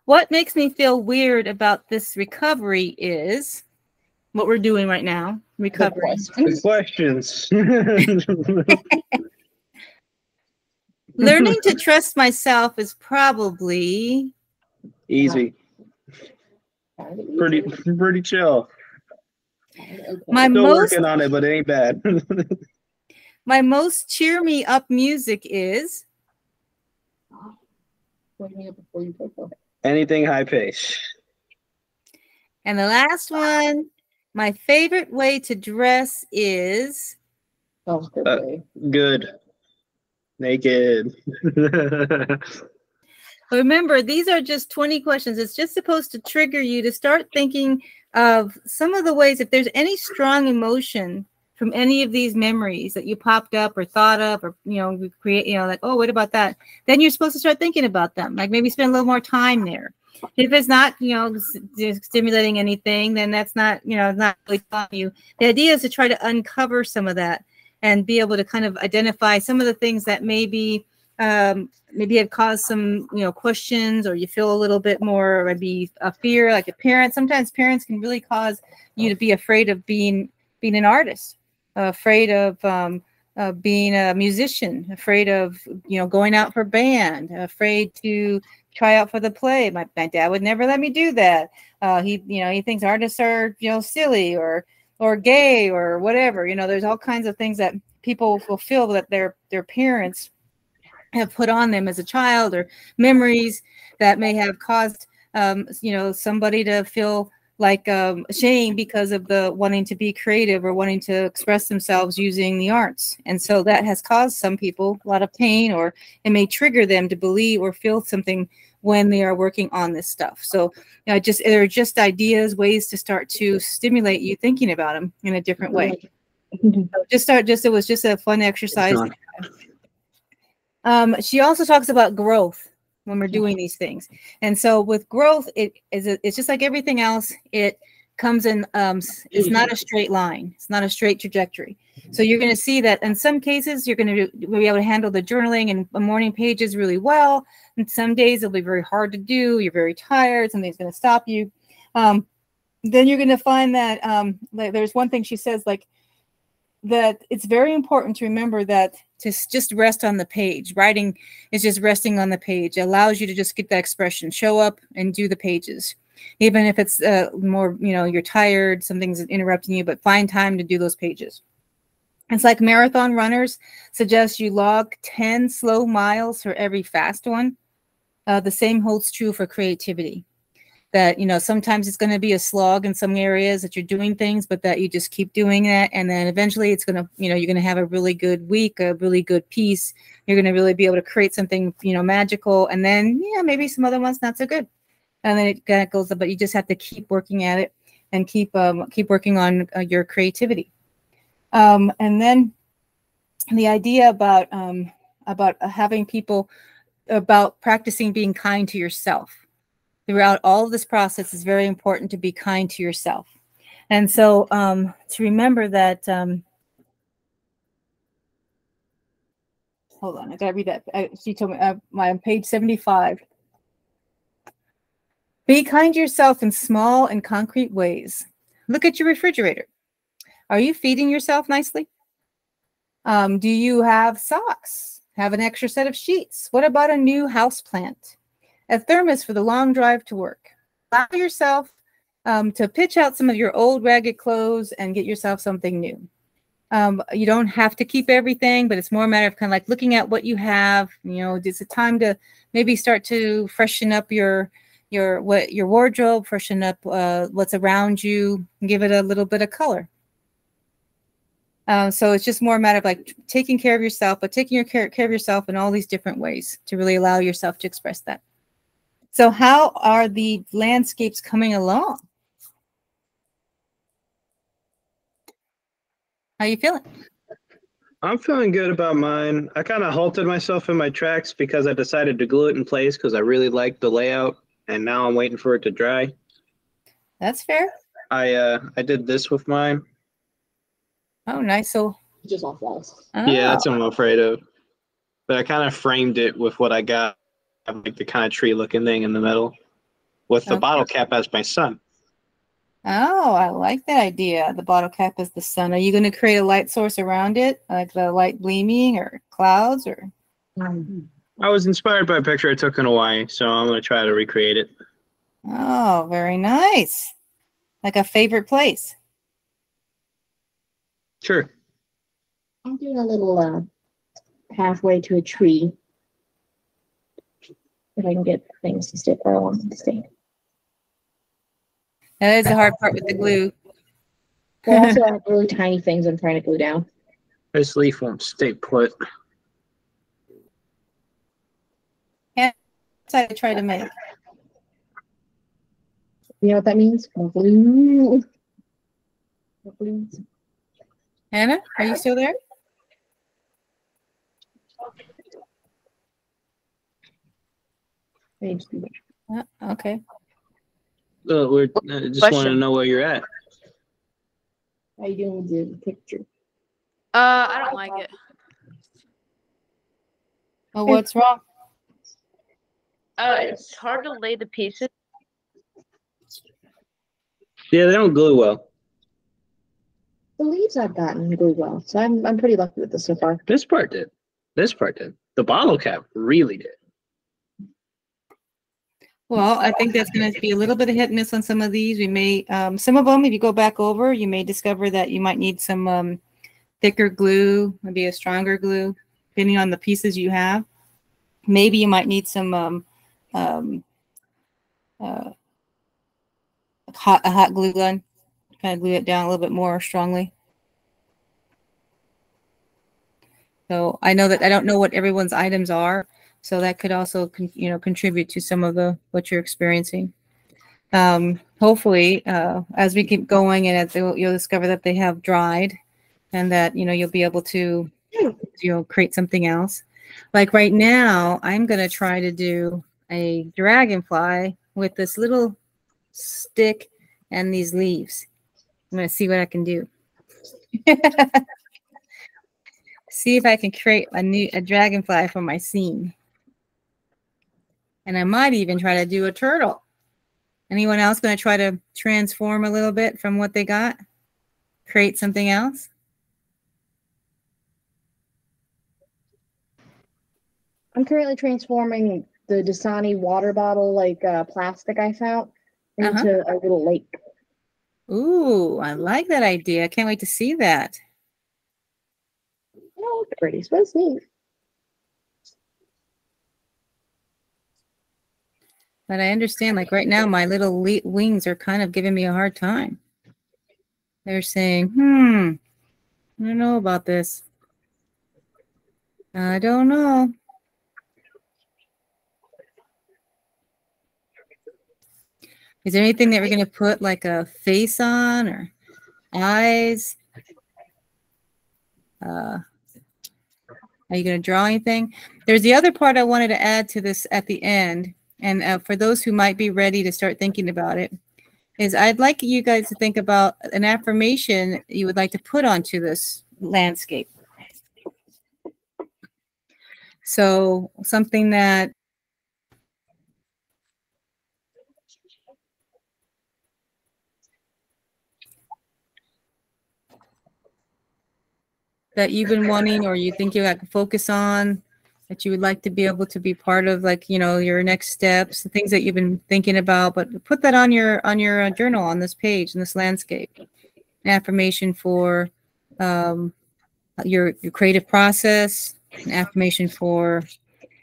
S1: What makes me feel weird about this recovery is what we're doing right now. Recovery.
S2: Good questions.
S1: Learning to trust myself is probably.
S2: Easy. Pretty chill.
S1: My
S2: Still
S1: most
S2: working on it, but it ain't bad.
S1: my most cheer me up music is.
S3: Wake me up before you go.
S2: Anything high pace.
S1: And the last one, my favorite way to dress is.
S3: Sounds good. Way.
S2: Good. Naked.
S1: Remember, these are just 20 questions. It's just supposed to trigger you to start thinking of some of the ways, if there's any strong emotion from any of these memories that you popped up or thought of, or, you create, like, oh, what about that? Then you're supposed to start thinking about them. Like maybe spend a little more time there. If it's not, stimulating anything, then that's not, not really telling you. The idea is to try to uncover some of that and be able to kind of identify some of the things that maybe have caused some, questions, or you feel a little bit more, maybe a fear, like a parent. Sometimes parents can really cause you to be afraid of being an artist, afraid of being a musician, afraid of, going out for band, afraid to try out for the play. My dad would never let me do that. He thinks artists are, silly or gay or whatever. There's all kinds of things that people will feel that their parents have put on them as a child, or memories that may have caused somebody to feel like shame because of the wanting to be creative or wanting to express themselves using the arts. And so that has caused some people a lot of pain, or it may trigger them to believe or feel something when they are working on this stuff. So there are just ideas, ways to start to stimulate you thinking about them in a different way. So it was just a fun exercise. She also talks about growth when we're doing these things. And so with growth, it's just like everything else. It comes in, it's not a straight line. It's not a straight trajectory. So you're going to see that in some cases, you're going to be able to handle the journaling and the morning pages really well. And some days it'll be very hard to do. You're very tired. Something's going to stop you. Then you're going to find that like there's one thing she says, like, that it's very important to remember that to just rest on the page. Writing is just resting on the page. It allows you to just get that expression, show up and do the pages. Even if it's more, you're tired, something's interrupting you, but find time to do those pages. It's like marathon runners suggest you log 10 slow miles for every fast one. The same holds true for creativity. That, sometimes it's going to be a slog in some areas that you're doing things, but that you just keep doing that. And then eventually it's going to, you're going to have a really good week, a really good piece. You're going to really be able to create something, magical. And then, maybe some other ones not so good. And then it kind of goes up, but you just have to keep working at it and keep working on your creativity. And then the idea about having people, about practicing being kind to yourself. Throughout all of this process, it's very important to be kind to yourself. And so to remember that, hold on, I gotta read that. She told me, on page 75. Be kind to yourself in small and concrete ways. Look at your refrigerator. Are you feeding yourself nicely? Do you have socks? Have an extra set of sheets? What about a new house plant? A thermos for the long drive to work. Allow yourself to pitch out some of your old ragged clothes and get yourself something new. You don't have to keep everything, but it's more a matter of kind of like looking at what you have. It's a time to maybe start to freshen up your wardrobe, freshen up what's around you, and give it a little bit of color. So it's just more a matter of like taking care of yourself, but taking care of yourself in all these different ways to really allow yourself to express that. So how are the landscapes coming along? How are you feeling?
S2: I'm feeling good about mine. I kind of halted myself in my tracks because I decided to glue it in place because I really liked the layout, and now I'm waiting for it to dry.
S1: That's fair.
S2: I did this with mine.
S1: Oh, nice. So
S3: Just off walls.
S1: oh.
S2: Yeah, that's what I'm afraid of. But I kind of framed it with what I got, like the kind of tree looking thing in the middle, with the bottle cap as my sun.
S1: Oh, I like that idea. The bottle cap is the sun. Are you going to create a light source around it, like the light gleaming or clouds, or?
S2: I was inspired by a picture I took in Hawaii, so I'm going to try to recreate it.
S1: Oh, very nice. Like a favorite place.
S2: Sure.
S3: I'm doing a little pathway to a tree. If I can get things to stick where I want them to stay.
S1: That is the hard part with the glue.
S3: Well, also I have really tiny things I'm trying to glue down.
S2: This leaf won't stay put.
S1: Yeah, that's what I try to make.
S3: You know what that means? Glue.
S1: Hannah, are you still there? Okay.
S2: We just want to know where you're at.
S3: How you doing with the picture?
S4: I don't like it.
S1: Oh, what's wrong?
S4: It's hard to lay the pieces.
S2: Yeah, they don't glue well.
S3: The leaves I've gotten glue well, so I'm pretty lucky with this so far.
S2: This part did. This part did. The bottle cap really did.
S1: Well, I think that's going to be a little bit of hit and miss on some of these. We may, some of them, if you go back over, you may discover that you might need some thicker glue, maybe a stronger glue, depending on the pieces you have. Maybe you might need some kind a hot glue gun, kind of glue it down a little bit more strongly. So I know that I don't know what everyone's items are, so that could also contribute to some of the what you're experiencing. Hopefully, as we keep going, and you'll discover that they have dried, and that you'll be able to create something else. Like right now, I'm gonna try to do a dragonfly with this little stick and these leaves. I'm gonna see what I can do. See if I can create a dragonfly for my scene. And I might even try to do a turtle. Anyone else going to try to transform a little bit from what they got? Create something else?
S3: I'm currently transforming the Dasani water bottle, like plastic I found, into a little lake.
S1: Ooh, I like that idea. I can't wait to see that.
S3: Oh, it's pretty. It's supposed to be.
S1: But I understand, like right now, my little wings are kind of giving me a hard time. They're saying, I don't know about this. I don't know. Is there anything that we're going to put like a face on or eyes? Are you going to draw anything? There's the other part I wanted to add to this at the end. And for those who might be ready to start thinking about it, is I'd like you guys to think about an affirmation you would like to put onto this landscape. So something that you've been wanting, or you think you have to focus on, that you would like to be able to be part of, like your next steps, the things that you've been thinking about. But put that on your journal, on this page, in this landscape. An affirmation for your creative process, an affirmation for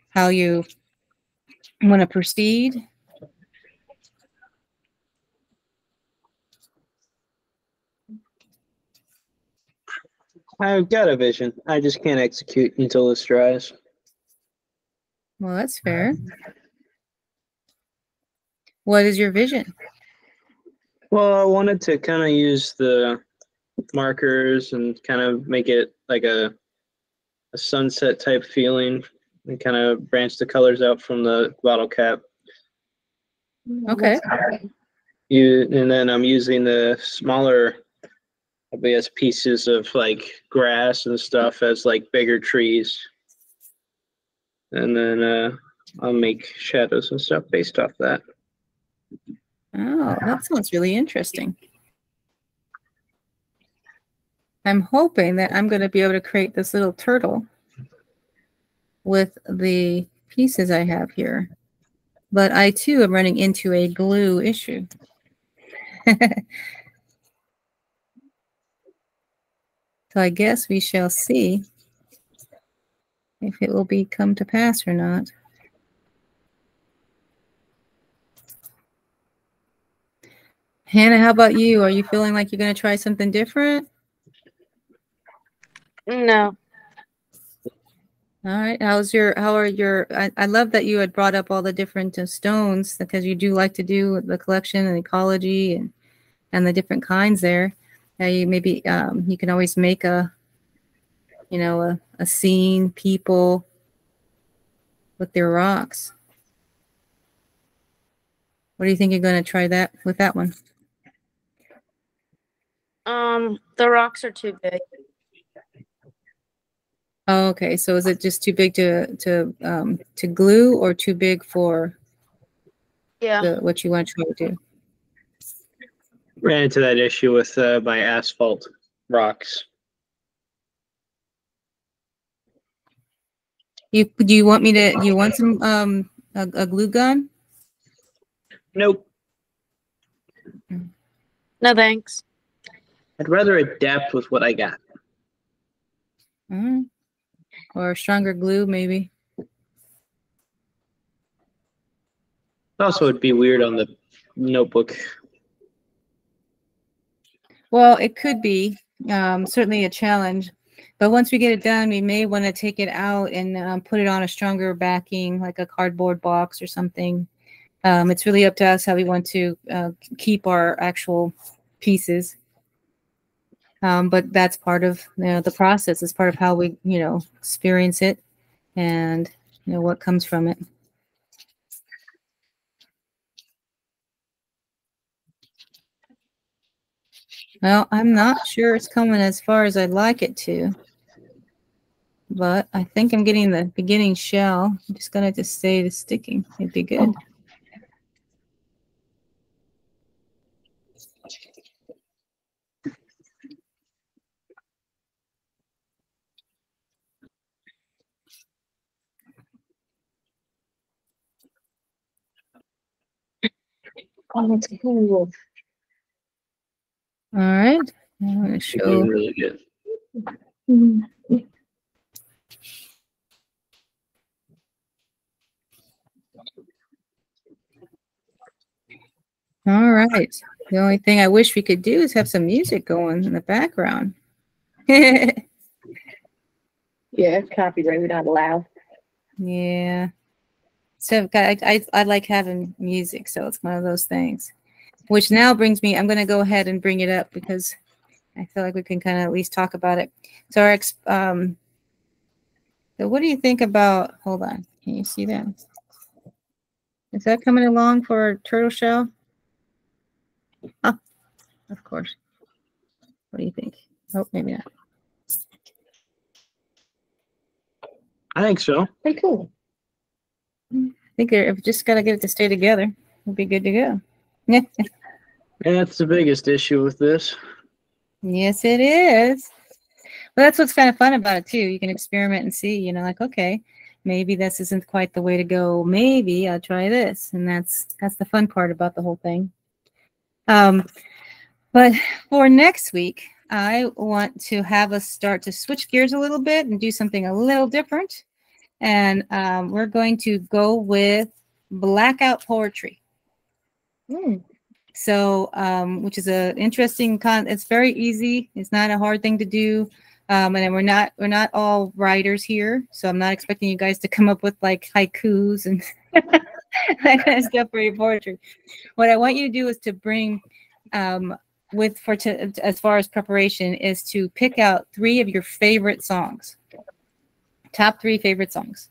S1: how you want to proceed.
S2: I've got a vision. I just can't execute until this dries.
S1: Well, that's fair. What is your vision?
S2: Well, I wanted to kind of use the markers and kind of make it like a sunset type feeling, and kind of branch the colors out from the bottle cap.
S1: Okay.
S2: And then I'm using the smaller, I guess, pieces of like grass and stuff as like bigger trees. And then I'll make shadows and stuff based off that.
S1: Oh, that sounds really interesting. I'm hoping that I'm going to be able to create this little turtle with the pieces I have here. But I too am running into a glue issue. So I guess we shall see if it will come to pass or not. Hannah, how about you? Are you feeling like you're going to try something different?
S4: No.
S1: All right. How are your, I love that you had brought up all the different stones, because you do like to do the collection and ecology and the different kinds there. You maybe, you can always make a scene, people with their rocks. What do you think you're going to try that with that one?
S4: The rocks are too big.
S1: Oh, okay. So is it just too big to glue, or too big for what you want to try to do?
S2: Ran into that issue with my asphalt rocks.
S1: Do you want me to? You want some a glue gun?
S2: Nope.
S4: No thanks.
S2: I'd rather adapt with what I got.
S1: Or stronger glue, maybe.
S2: Also, it'd be weird on the notebook.
S1: Well, it could be certainly a challenge, but once we get it done, we may want to take it out and put it on a stronger backing, like a cardboard box or something. It's really up to us how we want to keep our actual pieces. But that's part of the process. It's part of how we experience it and what comes from it. Well, I'm not sure it's coming as far as I'd like it to, but I think I'm getting the beginning shell. I'm just gonna just say the sticking. It'd be good.
S3: Oh, it's cool.
S1: All right. I'm gonna
S2: You're
S1: show.
S2: doing really good.
S1: All right. The only thing I wish we could do is have some music going in the background.
S3: Yeah, copyright. We're not allowed.
S1: Yeah. So I like having music, so it's one of those things. Which now brings me, I'm going to go ahead and bring it up because I feel like we can kind of at least talk about it. So so what do you think about, hold on, can you see that? Is that coming along for a turtle shell? Oh, of course. What do you think? Oh, maybe not.
S2: I think so.
S3: Pretty cool.
S1: I think they've just got to get it to stay together. We'll be good to go. Yeah.
S2: And that's the biggest issue with this.
S1: Yes, it is. Well, that's what's kind of fun about it too. You can experiment and see, like, okay, maybe this isn't quite the way to go. Maybe I'll try this. And that's the fun part about the whole thing. But for next week, I want to have us start to switch gears a little bit and do something a little different. And we're going to go with blackout poetry. So, which is a interesting it's very easy. It's not a hard thing to do. And then we're not all writers here. So I'm not expecting you guys to come up with like haikus and that kind of stuff for your poetry. What I want you to do is to bring, as far as preparation, is to pick out 3 of your favorite songs. Top 3 favorite songs.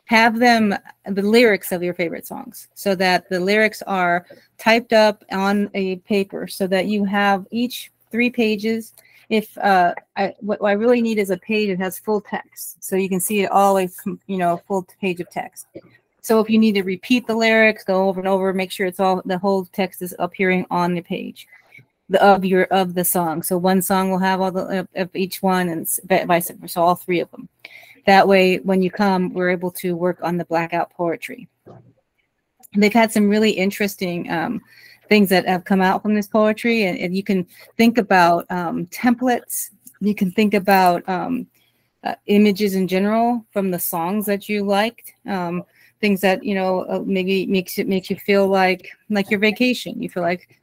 S1: Have them, the lyrics of your favorite songs, so that the lyrics are typed up on a paper so that you have each 3 pages. If what I really need is a page that has full text, so you can see it all, full page of text. So if you need to repeat the lyrics, go over and over, make sure the whole text is appearing on the page of the song. So one song will have all the of each one, and vice versa, so all 3 of them. That way, when you come, we're able to work on the blackout poetry. They've had some really interesting things that have come out from this poetry, and you can think about templates. You can think about images in general from the songs that you liked. Things that maybe makes you feel like your vacation. You feel like,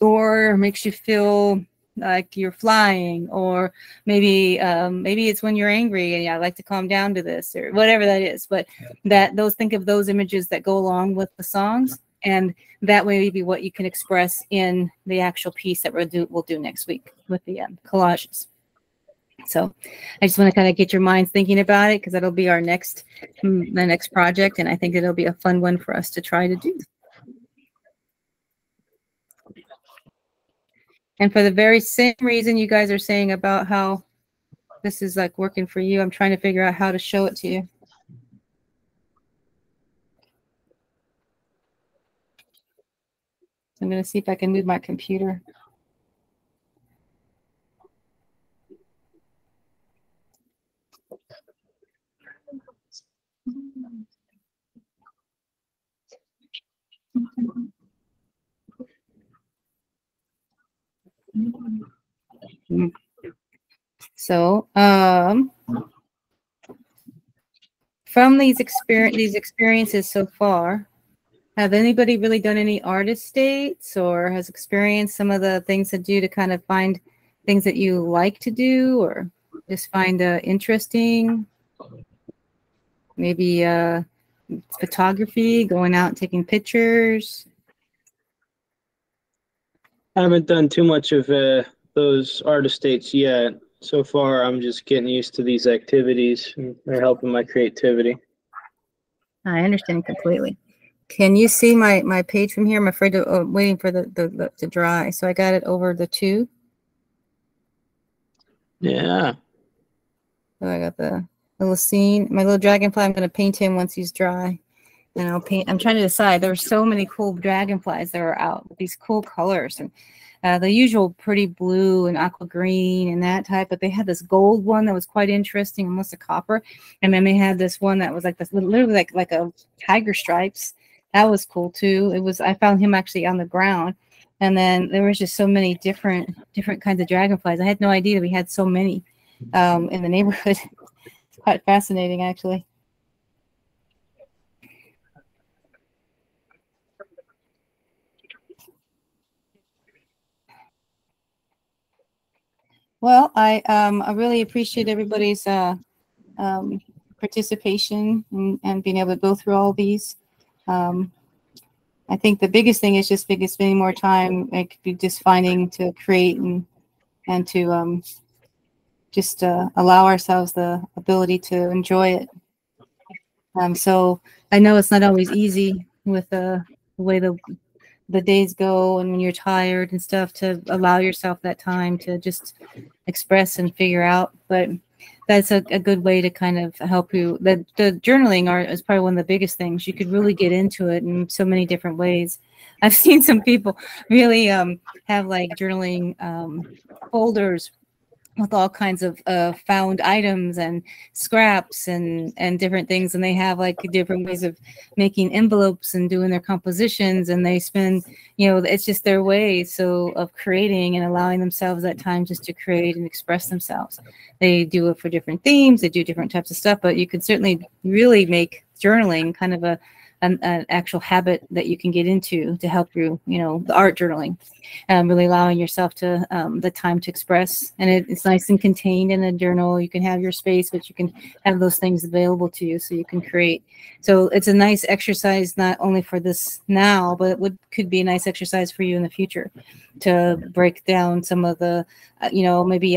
S1: or makes you feel like you're flying, or maybe it's when you're angry and I like to calm down to this, or whatever that is. But think of those images that go along with the songs, and that way maybe what you can express in the actual piece that we'll do next week with the collages. So I just want to kind of get your minds thinking about it, because that'll be the next project, and I think it'll be a fun one for us to try to do. And for the very same reason you guys are saying about how this is like working for you, I'm trying to figure out how to show it to you. I'm going to see if I can move my computer. So, from these experiences so far, Have anybody really done any artist dates or has experienced some of the things to do to kind of find things that you like to do or just find interesting? Maybe photography, going out and taking pictures.
S2: I haven't done too much of those artist dates yet. So far, I'm just getting used to these activities, and they're helping my creativity.
S1: I understand completely. Can you see my page from here? I'm afraid to waiting for the to dry. So I got it over the 2.
S2: Yeah.
S1: So I got the little scene. My little dragonfly, I'm going to paint him once he's dry. And I'll paint. I'm trying to decide. There were so many cool dragonflies that were out with these cool colors. And the usual pretty blue and aqua green and that type. But they had this gold one that was quite interesting, almost a copper. And then they had this one that was like this, literally like a tiger stripes. That was cool too. It was. I found him actually on the ground. And then there was just so many different kinds of dragonflies. I had no idea we had so many in the neighborhood. It's quite fascinating, actually. Well, I really appreciate everybody's participation and being able to go through all these. I think the biggest thing is just spending more time, like just finding to create and to just allow ourselves the ability to enjoy it. So I know it's not always easy with the way the days go and when you're tired and stuff, to allow yourself that time to just express and figure out. But that's a good way to kind of help you. The journaling art is probably one of the biggest things. You could really get into it in so many different ways. I've seen some people really have like journaling folders with all kinds of found items and scraps and different things, and they have like different ways of making envelopes and doing their compositions, and they spend, it's just their way of creating and allowing themselves that time just to create and express themselves. They do it for different themes, they do different types of stuff, but you can certainly really make journaling kind of an actual habit that you can get into to help you, the art journaling, really allowing yourself to the time to express. And it's nice and contained in a journal. You can have your space, but you can have those things available to you so you can create. So it's a nice exercise, not only for this now, but could be a nice exercise for you in the future to break down some of the, maybe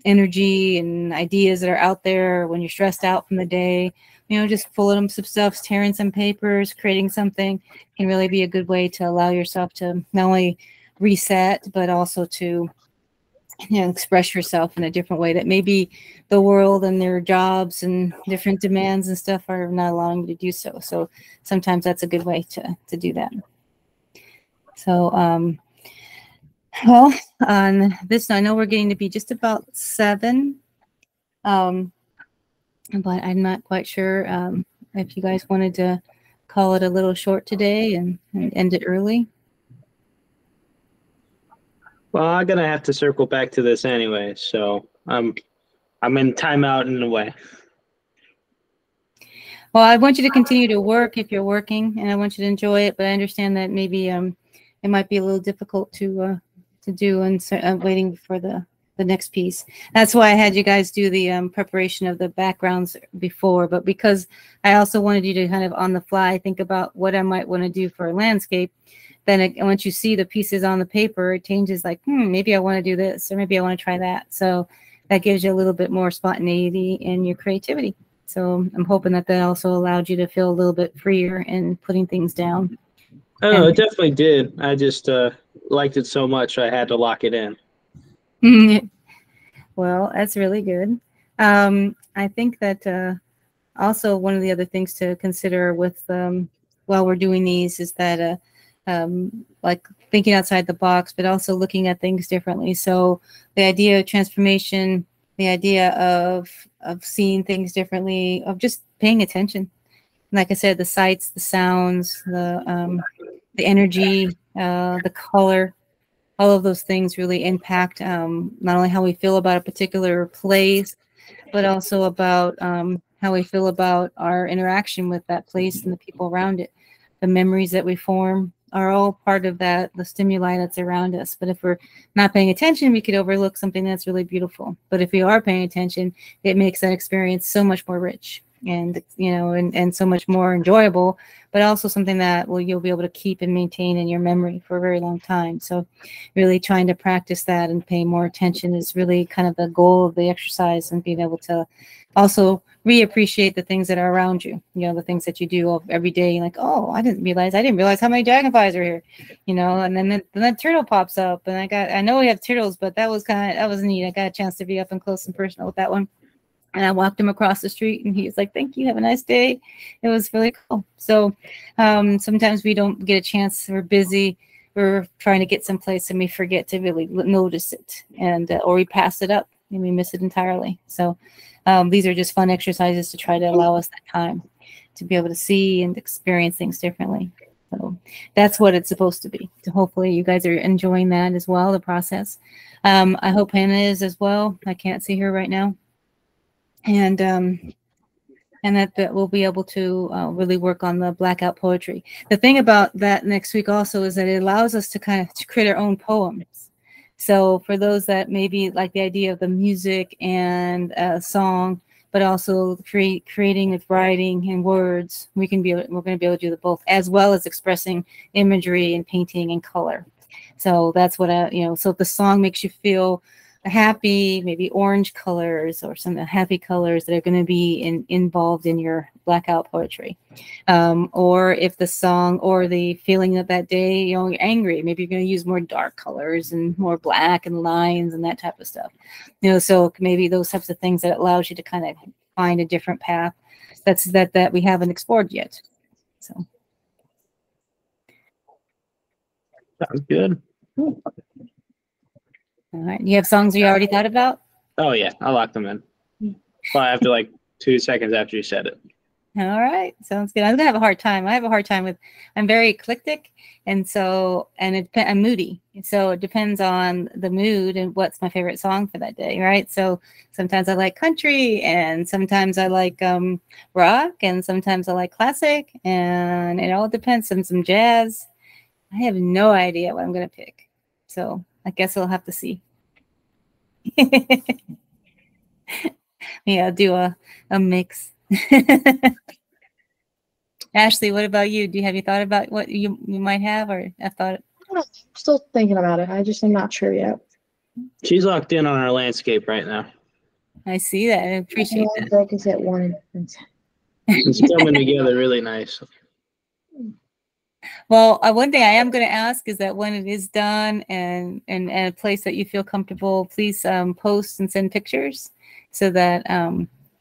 S1: energy and ideas that are out there when you're stressed out from the day. Just pulling some stuff, tearing some papers, creating something can really be a good way to allow yourself to not only reset, but also to express yourself in a different way that maybe the world and their jobs and different demands and stuff are not allowing you to do so. So sometimes that's a good way to do that. So, well, on this, I know we're getting to be just about 7. But I'm not quite sure if you guys wanted to call it a little short today and end it early.
S2: Well, I'm gonna have to circle back to this anyway, so I'm in timeout in a way.
S1: Well, I want you to continue to work if you're working, and I want you to enjoy it. But I understand that maybe it might be a little difficult to do, and so I'm waiting for the next piece. That's why I had you guys do the preparation of the backgrounds before, but because I also wanted you to kind of on the fly think about what I might want to do for a landscape, then once you see the pieces on the paper, it changes like, maybe I want to do this, or maybe I want to try that. So that gives you a little bit more spontaneity in your creativity. So I'm hoping that also allowed you to feel a little bit freer in putting things down.
S2: Oh, it definitely did. I just liked it so much I had to lock it in.
S1: Well, that's really good. I think that also one of the other things to consider with while we're doing these is that like thinking outside the box, but also looking at things differently. So the idea of transformation, the idea of seeing things differently, of just paying attention. Like I said, the sights, the sounds, the energy, the color. All of those things really impact not only how we feel about a particular place, but also about how we feel about our interaction with that place and the people around it. the memories that we form are all part of that, the stimuli that's around us. But if we're not paying attention, we could overlook something that's really beautiful. But if we are paying attention, it makes that experience so much more rich and, you know, and so much more enjoyable, but also something that you'll be able to keep and maintain in your memory for a very long time. So really trying to practice that and pay more attention is really kind of the goal of the exercise, and being able to also reappreciate the things that are around you, you know, the things that you do every day. Like, oh, I didn't realize how many dragonflies are here, you know, and then the turtle pops up, and I know we have turtles, but that was neat. I got a chance to be up and close and personal with that one. And I walked him across the street, and he was like, "Thank you, have a nice day." It was really cool. So sometimes we don't get a chance. We're busy. We're trying to get someplace, and we forget to really notice it, and or we pass it up and we miss it entirely. So these are just fun exercises to try to allow us that time to be able to see and experience things differently. So that's what it's supposed to be. So hopefully you guys are enjoying that as well, the process. I hope Hannah is as well. I can't see her right now. And that we'll be able to really work on the blackout poetry. The thing about that next week also is that it allows us to kind of create our own poems. So for those that maybe like the idea of the music and song, but also creating with writing and words, we're going to be able to do both, as well as expressing imagery and painting and color. So that's what so if the song makes you feel happy, maybe orange colors or some happy colors that are going to be involved in your blackout poetry. Or if the song or the feeling of that day, you're angry, maybe you're going to use more dark colors and more black and lines and that type of stuff. So maybe those types of things that allows you to kind of find a different path that we haven't explored yet. So
S2: sounds good.
S1: All right. You have songs you already thought about?
S2: Oh yeah, I locked them in. Probably after like 2 seconds after you said it.
S1: All right, sounds good. I'm gonna have a hard time. I have a hard time I'm very eclectic, and I'm moody. So it depends on the mood and what's my favorite song for that day, right? So sometimes I like country, and sometimes I like rock, and sometimes I like classic, and it all depends on some jazz. I have no idea what I'm gonna pick. So I guess we'll have to see. Yeah, I'll do a mix. Ashley, what about you? Have you thought about what you might have, or I thought?
S3: I'm still thinking about it. I just am not sure yet.
S2: She's locked in on our landscape right now.
S1: I see that. I appreciate that.
S3: Break is at 1.
S2: It's coming together really nice.
S1: Well, one thing I am going to ask is that when it is done and a place that you feel comfortable, please post and send pictures so that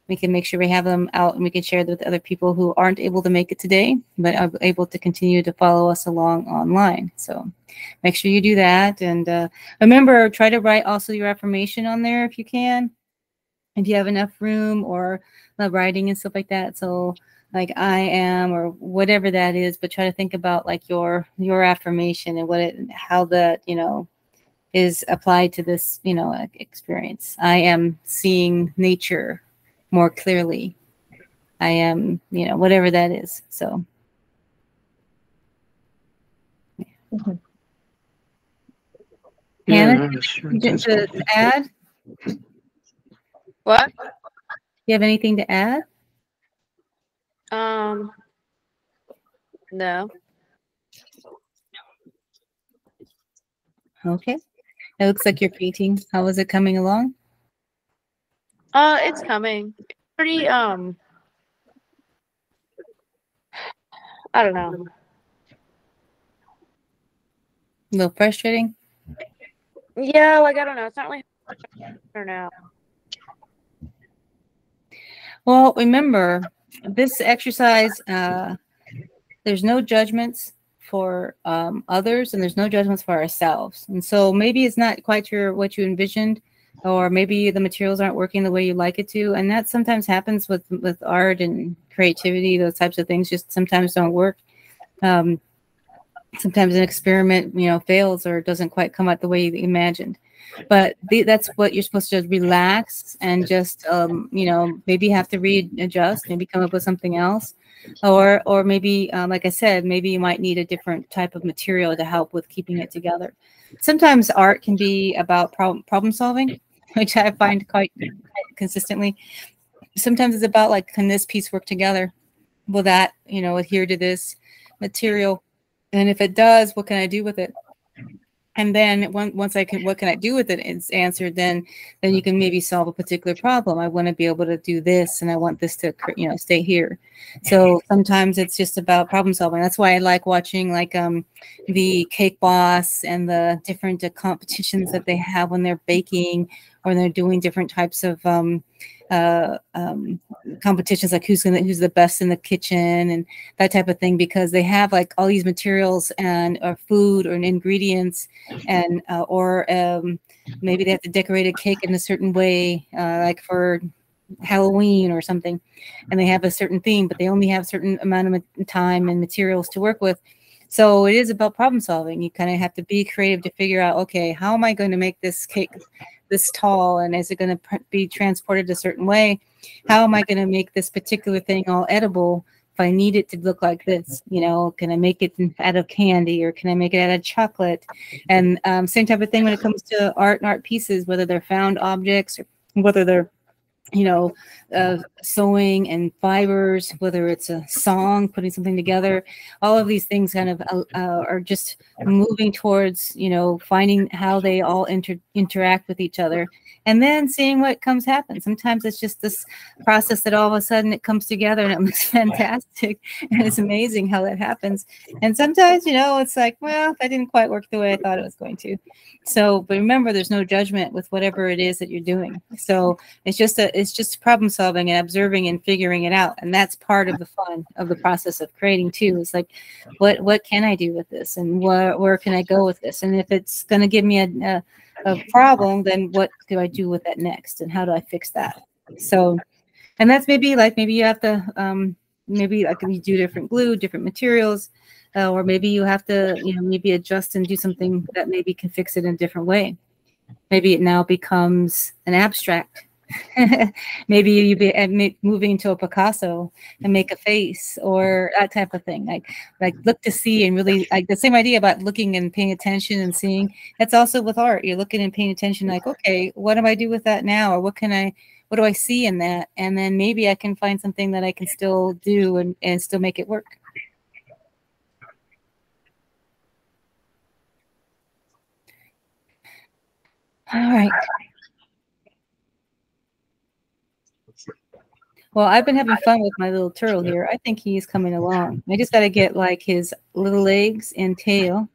S1: we can make sure we have them out and we can share them with other people who aren't able to make it today, but are able to continue to follow us along online. So make sure you do that. And remember, try to write also your affirmation on there if you can, if you have enough room, or writing and stuff like that. So like I am, or whatever that is, but try to think about like your affirmation and how that, is applied to this, experience. I am seeing nature more clearly. I am, whatever that is. So.
S3: Mm-hmm.
S1: Hannah, to add?
S4: What?
S1: You have anything to add?
S4: No.
S1: Okay. It looks like you're painting. How is it coming along?
S4: It's coming. Pretty, I don't know.
S1: A little frustrating?
S4: Yeah, like, I don't know. It's not really, I don't know.
S1: Well, remember, this exercise, there's no judgments for others, and there's no judgments for ourselves. And so maybe it's not quite what you envisioned, or maybe the materials aren't working the way you like it to. And that sometimes happens with art and creativity. Those types of things just sometimes don't work. Sometimes an experiment, fails or doesn't quite come out the way you imagined. But that's what you're supposed to relax and just, you know, maybe have to readjust, maybe come up with something else. Or maybe, like I said, maybe you might need a different type of material to help with keeping it together. Sometimes art can be about problem solving, which I find quite consistently. Sometimes it's about like, can this piece work together? Will that, you know, adhere to this material? And if it does, what can I do with it? And then once I can, what can I do with it? It's answered. Then you can maybe solve a particular problem. I want to be able to do this, and I want this to, you know, stay here. So sometimes it's just about problem solving. That's why I like watching like the Cake Boss and the different competitions that they have when they're baking or they're doing different types of competitions, like who's the best in the kitchen and that type of thing, because they have like all these materials and or food or ingredients, and maybe they have to decorate a cake in a certain way, like for Halloween or something, and they have a certain theme, but they only have a certain amount of time and materials to work with. So it is about problem solving. You kind of have to be creative to figure out, okay, how am I going to make this cake this tall, and is it going to be transported a certain way? How am I going to make this particular thing all edible if I need it to look like this? You know, can I make it out of candy, or can I make it out of chocolate? And same type of thing when it comes to art and art pieces, whether they're found objects or whether they're, you know, sewing and fibers, whether it's a song, putting something together, all of these things kind of are just moving towards, you know, finding how they all interact with each other, and then seeing what happen. Sometimes it's just this process that all of a sudden it comes together and it looks fantastic, and it's amazing how that happens. And sometimes, you know, it's like, well, that didn't quite work the way I thought it was going to. So, but remember, there's no judgment with whatever it is that you're doing. So it's just problem solving and observing and figuring it out. And that's part of the fun of the process of creating too. It's like, what can I do with this, and where can I go with this? And if it's going to give me a problem, then what do I do with that next, and how do I fix that? So, and that's maybe you have to maybe like you do different glue, different materials, or maybe you have to, you know, maybe adjust and do something that maybe can fix it in a different way. Maybe it now becomes an abstract. Maybe you be moving to a Picasso and make a face or that type of thing. Like look to see, and really like the same idea about looking and paying attention and seeing. That's also with art. You're looking and paying attention. Like, okay, what do I do with that now, or what do I see in that? And then maybe I can find something that I can still do and still make it work. All right. Well, I've been having fun with my little turtle here. I think he's coming along. I just got to get like his little legs and tail.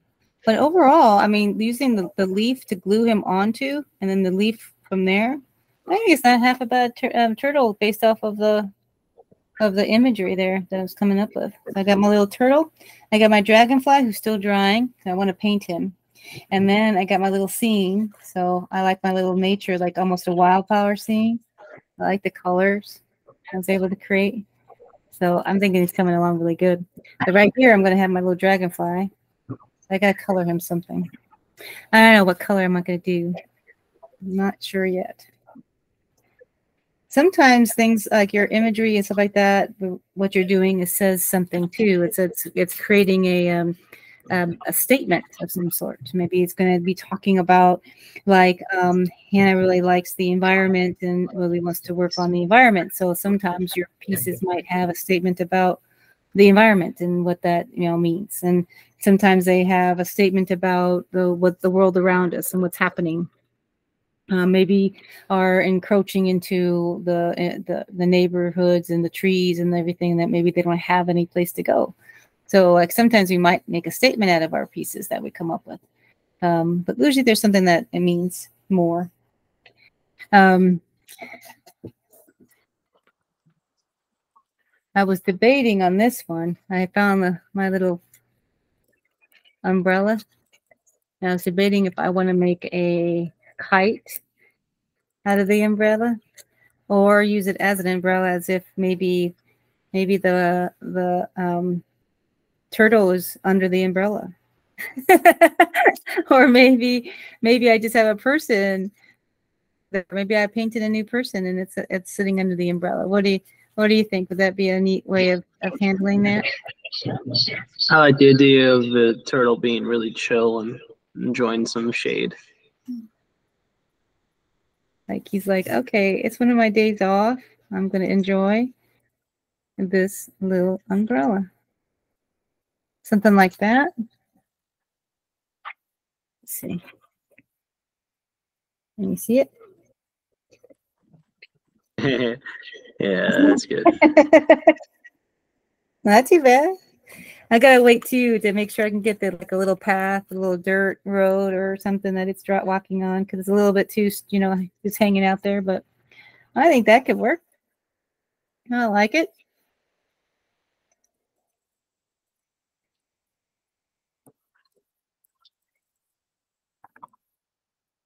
S1: But overall, I mean, using the leaf to glue him onto, and then the leaf from there, I think it's not half a bad turtle based off of the imagery there that I was coming up with. So I got my little turtle. I got my dragonfly who's still drying. I want to paint him. And then I got my little scene. So I like my little nature, like almost a wildflower scene. I like the colors I was able to create. So I'm thinking he's coming along really good. But right here, I'm going to have my little dragonfly. I got to color him something. I don't know what color I'm going to do. I'm not sure yet. Sometimes things like your imagery and stuff like that, what you're doing, it says something too. It's creating a statement of some sort. Maybe it's going to be talking about like Hannah really likes the environment and really wants to work on the environment. So sometimes your pieces might have a statement about the environment and what that, you know, means. And sometimes they have a statement about what the world around us and what's happening. Maybe are encroaching into the neighborhoods and the trees and everything that maybe they don't have any place to go. So like sometimes we might make a statement out of our pieces that we come up with. But usually there's something that it means more. I was debating on this one. I found my little umbrella. And I was debating if I want to make a kite out of the umbrella or use it as an umbrella, as if maybe the turtle is under the umbrella. Or maybe I just have a person that maybe I painted a new person and it's sitting under the umbrella. What do you think? Would that be a neat way of handling that?
S2: I like the idea of the turtle being really chill and enjoying some shade.
S1: Like he's like, okay, it's one of my days off. I'm going to enjoy this little umbrella. Something like that. Let's see. Can you see it?
S2: Yeah, that's good.
S1: Not too bad. I gotta wait too to make sure I can get the like a little path, a little dirt road or something that it's walking on, because it's a little bit too, just hanging out there. But I think that could work. I like it.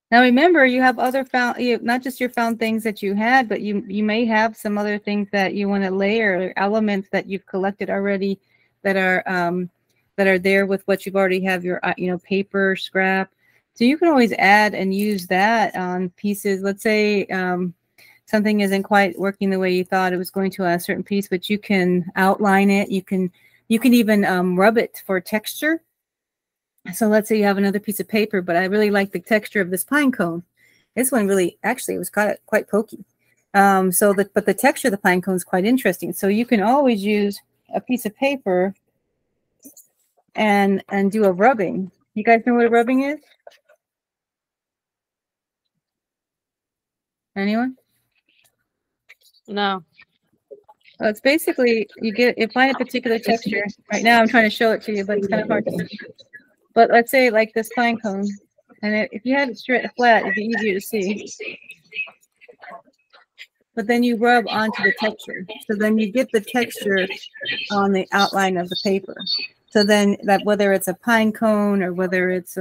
S1: Now remember, you have other not just your found things that you had, but you may have some other things that you want to layer, elements that you've collected already that are there with what you've already have your paper, scrap. So you can always add and use that on pieces. Let's say something isn't quite working the way you thought it was going to on a certain piece, but you can outline it. You can even rub it for texture. So let's say you have another piece of paper, but I really like the texture of this pine cone. This one really, actually, it was quite pokey. But the texture of the pine cone is quite interesting. So you can always use a piece of paper and do a rubbing. You guys know what a rubbing is? Anyone?
S4: No.
S1: Well, it's basically you find a particular texture. Right now I'm trying to show it to you, but it's kind of hard to see. But let's say like this pine cone, and if you had it straight flat, it'd be easier to see. But then you rub onto the texture. So then you get the texture on the outline of the paper. So then that whether it's a pine cone or whether it's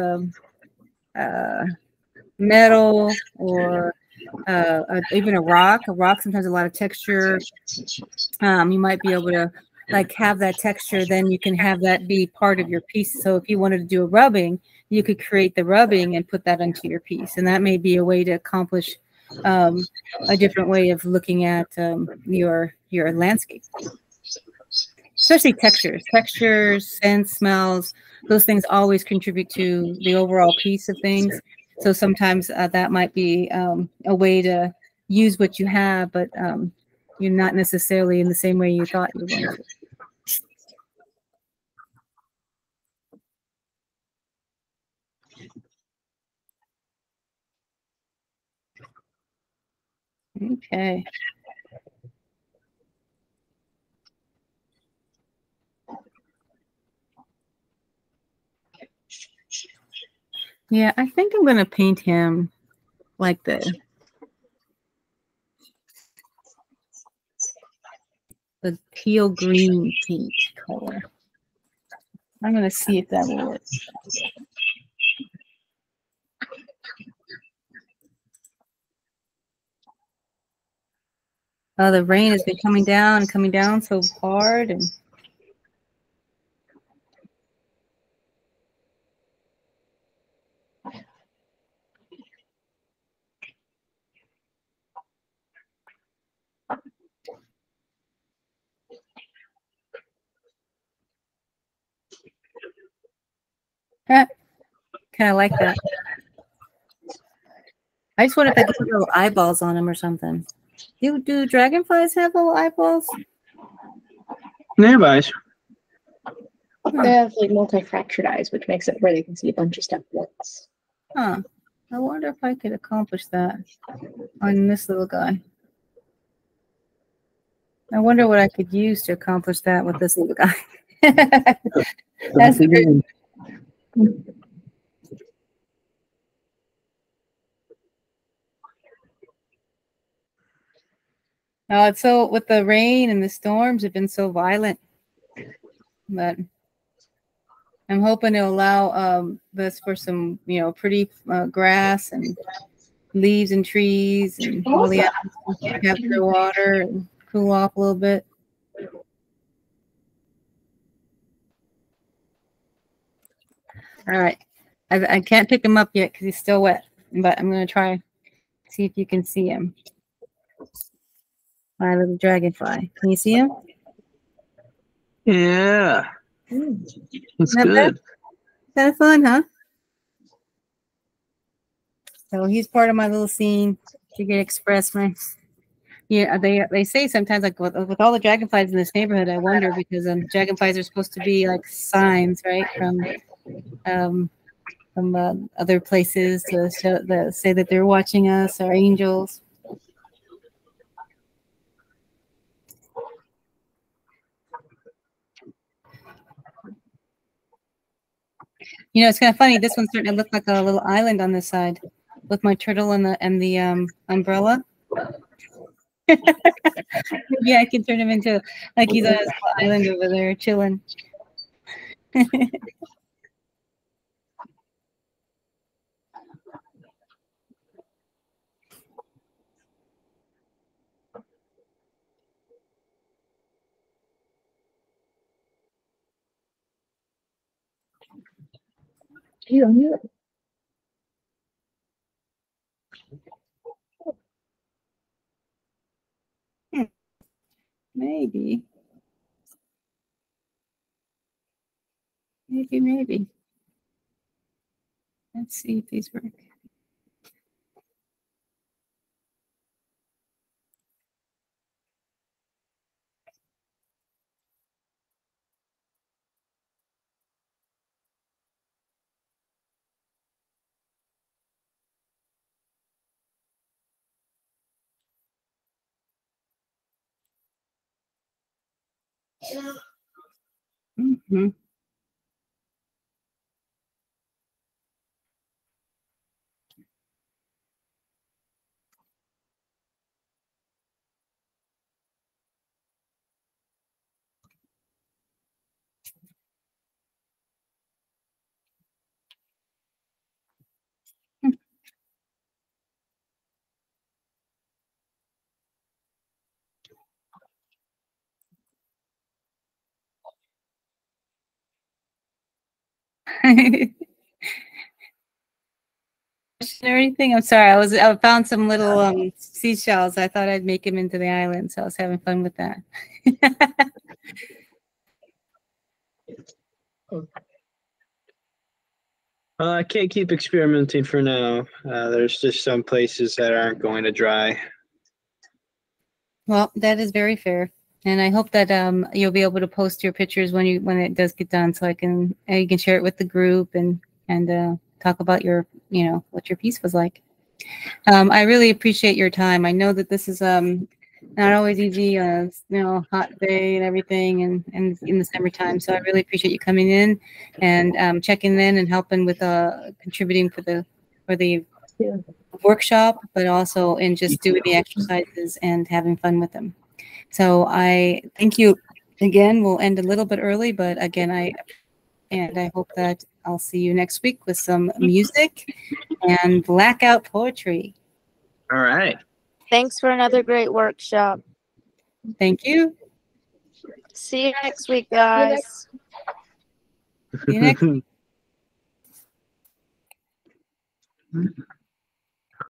S1: metal or even a rock sometimes has a lot of texture. You might be able to like have that texture, then you can have that be part of your piece. So if you wanted to do a rubbing, you could create the rubbing and put that into your piece. And that may be a way to accomplish a different way of looking at your landscape. Especially textures, scents, smells, those things always contribute to the overall piece of things. So sometimes that might be a way to use what you have, but you're not necessarily in the same way you thought you were going to. Okay. Yeah, I think I'm going to paint him like the teal green paint color. I'm going to see if that will work. The rain has been coming down so hard, and kind of like that. I just wonder if I could put little eyeballs on them or something. Do dragonflies have little eyeballs?
S2: Yeah, guys.
S3: They have like multi-fractured eyes, which makes it where they can see a bunch of stuff at once.
S1: Huh. I wonder if I could accomplish that on this little guy. I wonder what I could use to accomplish that with this little guy. That's good. It's so with the rain and the storms have been so violent, but I'm hoping to allow this for some pretty grass and leaves and trees and all the animals to capture water and cool off a little bit. All right. I can't pick him up yet because he's still wet, but I'm going to try see if you can see him. My little dragonfly. Can you see him?
S2: Yeah. That's
S1: Not bad?
S2: good.
S1: Kind of fun, huh? So he's part of my little scene to get express my. Yeah, they say sometimes like with all the dragonflies in this neighborhood, I wonder because dragonflies are supposed to be like signs, right, um other places to show that say that they're watching us, or angels. You know, it's kind of funny. This one's starting to look like a little island on this side, with my turtle and the umbrella. Yeah, I can turn him into like he's on his little island over there chilling. Maybe. Maybe. Let's see if these work. Mm-hmm. Or anything? I'm sorry. I found some little seashells. I thought I'd make him into the island, so I was having fun with that.
S2: I can't keep experimenting for now. There's just some places that aren't going to dry.
S1: Well, that is very fair, and I hope that you'll be able to post your pictures when it does get done, so you can share it with the group and talk about your what your piece was like. I really appreciate your time. I know that this is not always easy, hot day and everything, and in the summertime. So I really appreciate you coming in and checking in and helping with contributing for the workshop, but also in just doing the exercises and having fun with them. So I thank you again. We'll end a little bit early, but again, I hope that I'll see you next week with some music and blackout poetry.
S2: All right.
S4: Thanks for another great workshop.
S1: Thank you.
S4: See you next week, guys.
S1: See you next